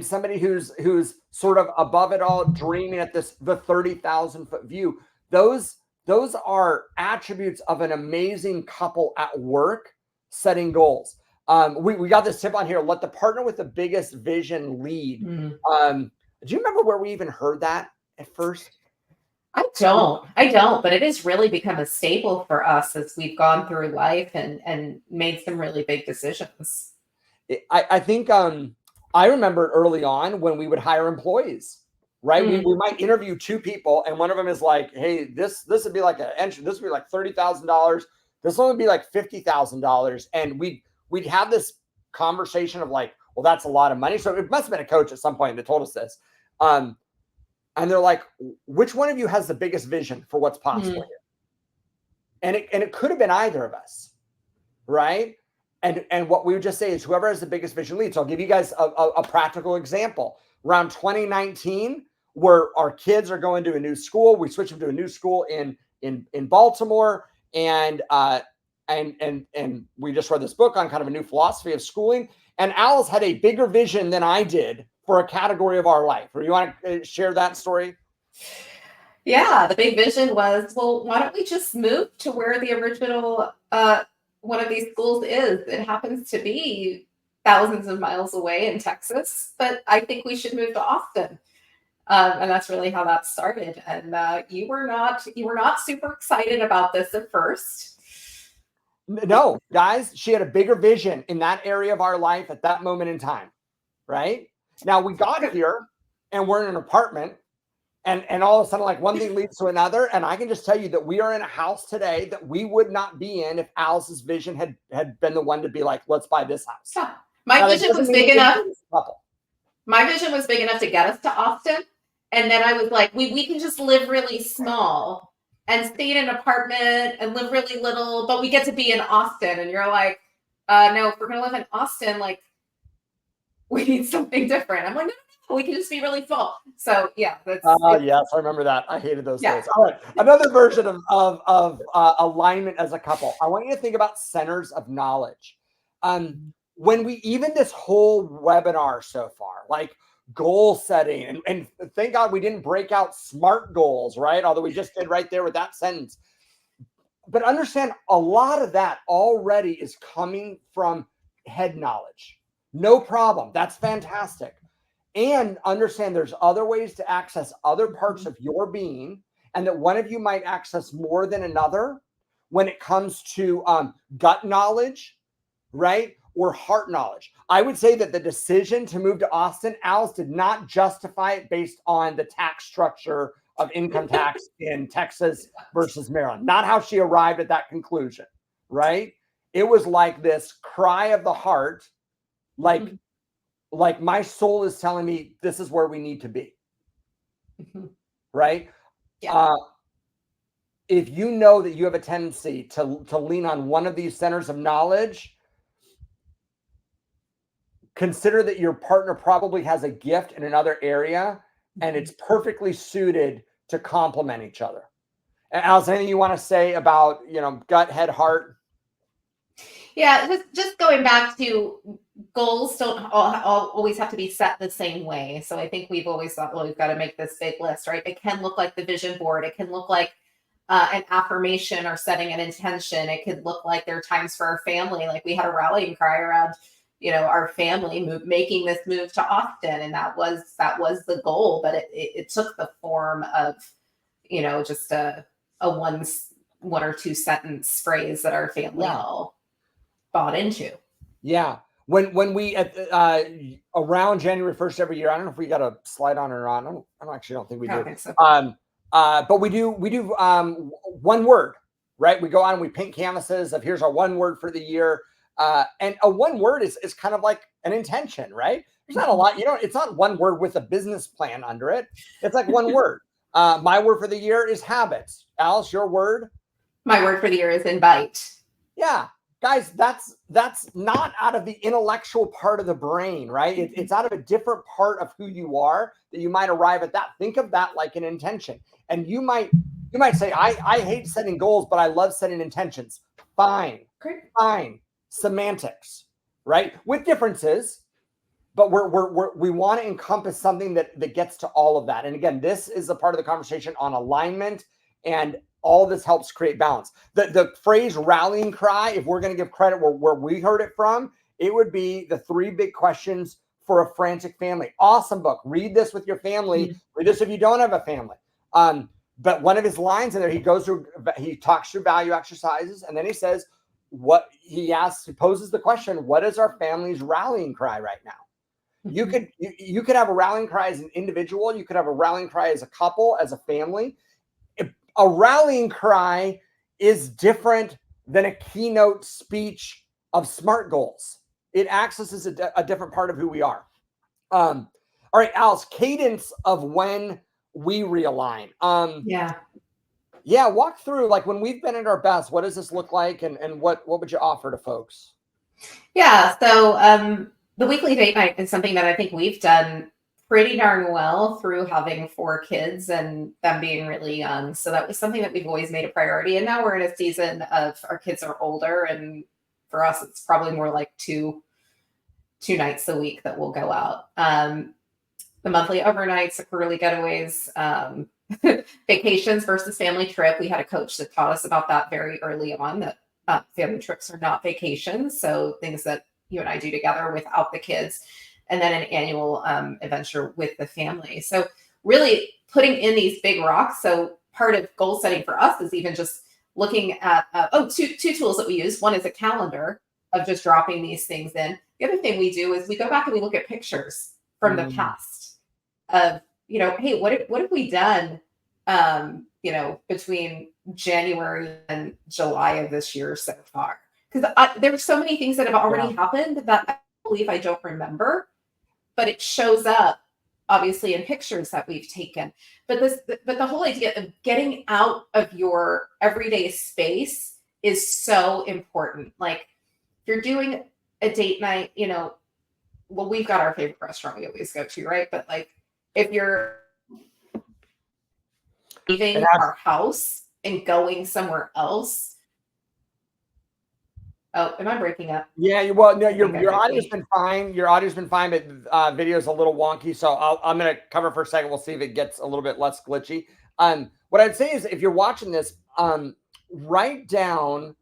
somebody who's sort of above it all, dreaming at the 30,000-foot view. Those are attributes of an amazing couple at work setting goals. We got this tip on here. Let the partner with the biggest vision lead. Do you remember where we even heard that at first? I don't, but it has really become a staple for us as we've gone through life and made some really big decisions. I think I remember early on when we would hire employees, right? We might interview two people, and one of them is like, hey, this would be like an entry, this would be like $30,000. This one would be like $50,000. And we'd have this conversation of like, well, that's a lot of money. So it must have been a coach at some point that told us this. And they're like, which one of you has the biggest vision for what's possible here? And it could have been either of us, right? And what we would just say is whoever has the biggest vision leads. So I'll give you guys a practical example. Around 2019, where our kids are going to a new school, we switched them to a new school in Baltimore, and we just read this book on kind of a new philosophy of schooling. And Al's had a bigger vision than I did for a category of our life. Or you want to share that story? Yeah, the big vision was, well, why don't we just move to where the original one of these schools is? It happens to be thousands of miles away in Texas, but I think we should move to Austin. And that's really how that started. And you were not super excited about this at first. No, guys, she had a bigger vision in that area of our life at that moment in time, right? Now we got here and we're in an apartment, and all of a sudden, like, one thing leads to another. And I can just tell you that we are in a house today that we would not be in if Alice's vision had been the one to be like, let's buy this house. Yeah. My vision was big enough. My vision was big enough to get us to Austin. And then I was like, we can just live really small and stay in an apartment and live really little, but we get to be in Austin. And you're like, no, if we're going to live in Austin, like, we need something different. I'm like, no, we can just be really small. So yeah, that's. Yes, I remember that. I hated those days. All right, another version of alignment as a couple. I want you to think about centers of knowledge. When we even this whole webinar so far, like goal setting, and thank God we didn't break out SMART goals, right? Although we just did right there with that sentence. But understand, a lot of that already is coming from head knowledge. No problem. That's fantastic. And understand there's other ways to access other parts of your being, and that one of you might access more than another when it comes to gut knowledge, right? Or heart knowledge. I would say that the decision to move to Austin, Alice did not justify it based on the tax structure of income tax in Texas versus Maryland. Not how she arrived at that conclusion, right? It was like this cry of the heart, like my soul is telling me this is where we need to be, right? Yeah. If you know that you have a tendency to lean on one of these centers of knowledge, consider that your partner probably has a gift in another area, and it's perfectly suited to complement each other. And Alice, anything you want to say about, gut, head, heart? Yeah, just going back to goals don't always have to be set the same way. So I think we've always thought, well, we've got to make this big list, right? It can look like the vision board. It can look like an affirmation or setting an intention. It could look like there are times for our family. Like we had a rallying cry around, our family making this move to Austin. And that was the goal, but it took the form of, just a one or two sentence phrase that our family all bought into. Yeah. When we around January 1st every year, I don't know if we got a slide on or not. I actually don't think we do. I don't think so. But we do one word, right? We go on and we paint canvases of here's our one word for the year. And a one word is kind of like an intention, right? There's not a lot, it's not one word with a business plan under it. It's like one word. My word for the year is habits. Alice, your word? My word for the year is invite. Yeah, guys, that's not out of the intellectual part of the brain, right? It's out of a different part of who you are that you might arrive at that. Think of that like an intention. And you might say, I hate setting goals, but I love setting intentions. Fine. Great. Fine. Semantics, right? With differences, but we want to encompass something that gets to all of that. And again, this is a part of the conversation on alignment, and all this helps create balance. The phrase rallying cry, if we're going to give credit where we heard it from, it would be the 3 big questions for a frantic family. Awesome book. Read this with your family. Read this if you don't have a family. But one of his lines in there, he talks through value exercises, and then he says, he poses the question, what is our family's rallying cry right now? You could have a rallying cry as an individual. You could have a rallying cry as a couple, as a family. A rallying cry is different than a keynote speech of SMART goals. It accesses a different part of who we are. All right, Alice, cadence of when we realign. Yeah, walk through, like, when we've been at our best, what does this look like, and what would you offer to folks? Yeah, so the weekly date night is something that I think we've done pretty darn well through having 4 kids and them being really young. So that was something that we've always made a priority. And now we're in a season of our kids are older, and for us, it's probably more like two nights a week that we'll go out. The monthly overnights, the quarterly getaways, vacations versus family trip. We had a coach that taught us about that very early on, that family trips are not vacations. So things that you and I do together without the kids, and then an annual adventure with the family. So really putting in these big rocks. So part of goal setting for us is even just looking at, two tools that we use. One is a calendar of just dropping these things in. The other thing we do is we go back and we look at pictures from the past of, hey, what have we done, between January and July of this year so far? Because there were so many things that have already happened that I believe I don't remember, but it shows up obviously in pictures that we've taken. But the whole idea of getting out of your everyday space is so important. Like, if you're doing a date night, well, we've got our favorite restaurant we always go to, right? But like, if you're leaving our house and going somewhere else. Oh, am I breaking up? Yeah, well, no, your audio's been fine. Your audio's been fine, but video's a little wonky. So I'm going to cover for a second. We'll see if it gets a little bit less glitchy. What I'd say is, if you're watching this, write down,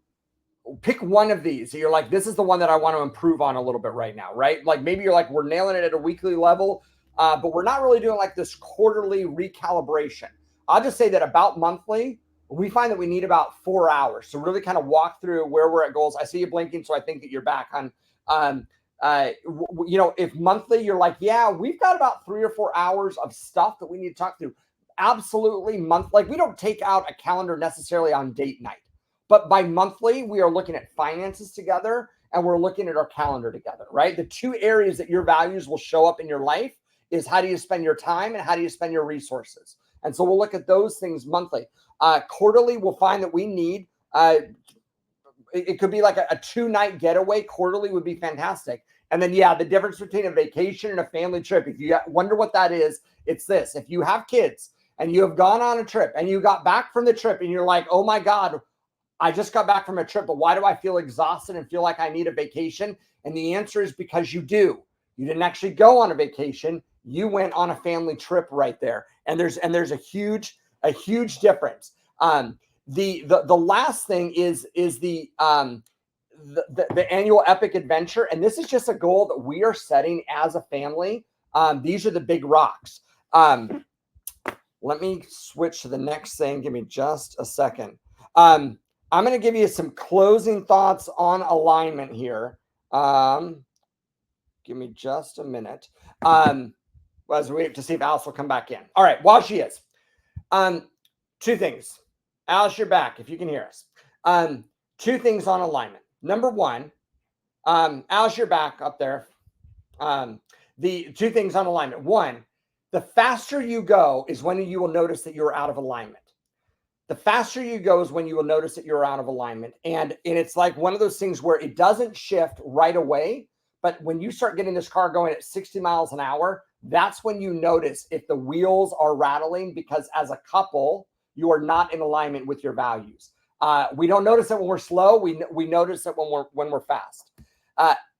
pick one of these. So you're like, this is the one that I want to improve on a little bit right now, right? Like, maybe you're like, we're nailing it at a weekly level, but we're not really doing like this quarterly recalibration. I'll just say that about monthly, we find that we need about 4 hours to really kind of walk through where we're at goals. I see you blinking, so I think that you're back on. If monthly you're like, yeah, we've got about 3 or 4 hours of stuff that we need to talk through. Absolutely, like, we don't take out a calendar necessarily on date night, but by monthly we are looking at finances together, and we're looking at our calendar together, right? The 2 areas that your values will show up in your life is how do you spend your time and how do you spend your resources. And so we'll look at those things monthly. Quarterly, we'll find that we need, it could be like a 2-night getaway. Quarterly would be fantastic. And then, the difference between a vacation and a family trip, if you wonder what that is, it's this. If you have kids and you have gone on a trip and you got back from the trip and you're like, oh my God, I just got back from a trip, but why do I feel exhausted and feel like I need a vacation? And the answer is because you do. You didn't actually go on a vacation. You went on a family trip right there. And there's a huge difference. The last thing is the annual epic adventure. And this is just a goal that we are setting as a family. These are the big rocks. Let me switch to the next thing. Give me just a second. I'm going to give you some closing thoughts on alignment here. Give me just a minute. As we wait to see if Alice will come back in. All right, while she is. 2 things. Alice, you're back, if you can hear us. 2 things on alignment. Number 1, Alice, you're back up there. The 2 things on alignment. 1, the faster you go is when you will notice that you're out of alignment. The faster you go is when you will notice that you're out of alignment. And it's like one of those things where it doesn't shift right away. But when you start getting this car going at 60 miles an hour, that's when you notice if the wheels are rattling, because as a couple, you are not in alignment with your values. We don't notice it when we're slow. We notice it when we're fast.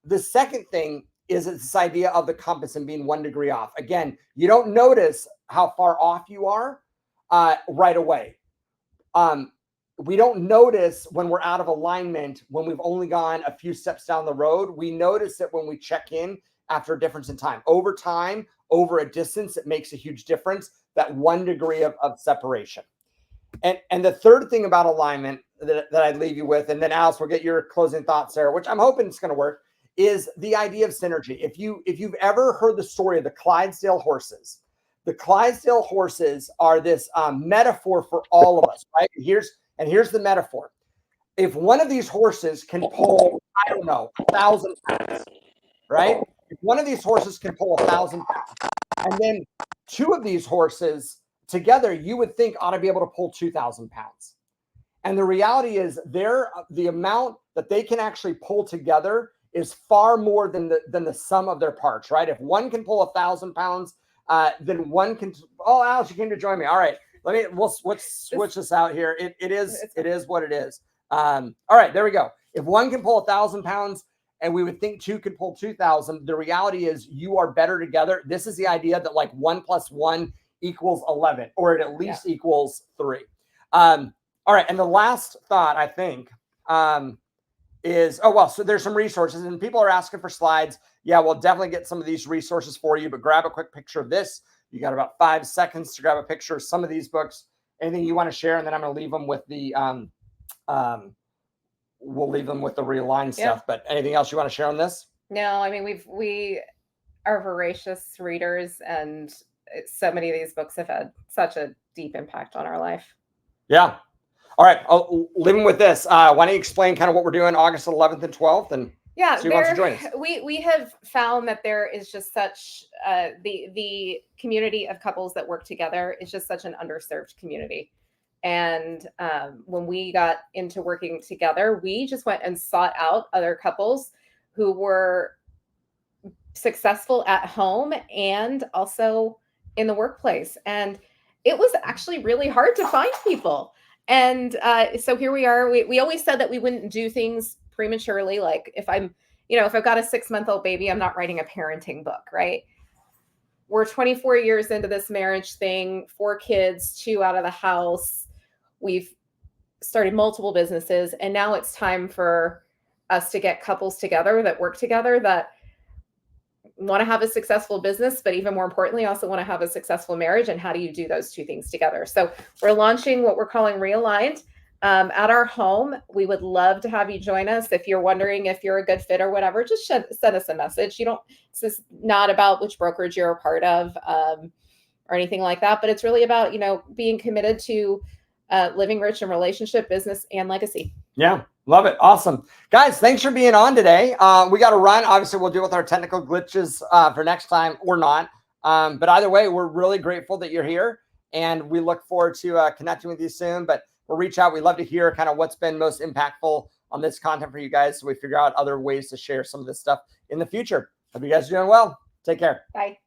The second thing is this idea of the compass and being 1 degree off. Again, you don't notice how far off you are right away. We don't notice when we're out of alignment when we've only gone a few steps down the road. We notice it when we check in after a difference in time. Over time, over a distance, it makes a huge difference, that 1 degree of separation. And the third thing about alignment that I'd leave you with, and then Alice, we'll get your closing thoughts there, which I'm hoping it's going to work, is the idea of synergy. If you've ever heard the story of the Clydesdale horses, the Clydesdale horses are this metaphor for all of us, right? Here's the metaphor. If one of these horses can pull, I don't know, 1,000 pounds, right? If one of these horses can pull 1,000 pounds, and then two of these horses together, you would think ought to be able to pull 2,000 pounds. And the reality is the amount that they can actually pull together is far more than the sum of their parts, right? If one can pull 1,000 pounds, then one can. Oh, Alice, you came to join me. All right, we'll switch this out here. It is what it is. All right, there we go. If one can pull 1,000 pounds, and we would think two could pull 2,000, the reality is you are better together. This is the idea that like 1 + 1 equals 11, or it at least equals 3. All right, and the last thought I think is, so there's some resources, and people are asking for slides. Yeah, we'll definitely get some of these resources for you, but grab a quick picture of this. You got about 5 seconds to grab a picture of some of these books. Anything you want to share, and then I'm going to leave them with the we'll leave them with the realigned stuff. But anything else you want to share on this? No, I mean we are voracious readers, and so many of these books have had such a deep impact on our life. Yeah. All right, I'll leave them with this. Why don't you explain kind of what we're doing August 11th and 12th, and yeah, so who wants to join us? We have found that there is just such the community of couples that work together is just such an underserved community. And when we got into working together, we just went and sought out other couples who were successful at home and also in the workplace. And it was actually really hard to find people. And so here we are. We always said that we wouldn't do things prematurely. Like if I've got a 6-month-old baby, I'm not writing a parenting book, right? We're 24 years into this marriage thing, 4 kids, 2 out of the house. We've started multiple businesses, and now it's time for us to get couples together that work together, that want to have a successful business, but even more importantly, also want to have a successful marriage. And how do you do those two things together? So we're launching what we're calling Realigned at our home. We would love to have you join us. If you're wondering if you're a good fit or whatever, just send us a message. This is not about which brokerage you're a part of or anything like that, but it's really about, being committed to living rich in relationship, business, and legacy. Yeah. Love it. Awesome. Guys, thanks for being on today. We got to run. Obviously, we'll deal with our technical glitches for next time or not. But either way, we're really grateful that you're here, and we look forward to connecting with you soon. But we'll reach out. We'd love to hear kind of what's been most impactful on this content for you guys, so we figure out other ways to share some of this stuff in the future. Hope you guys are doing well. Take care. Bye.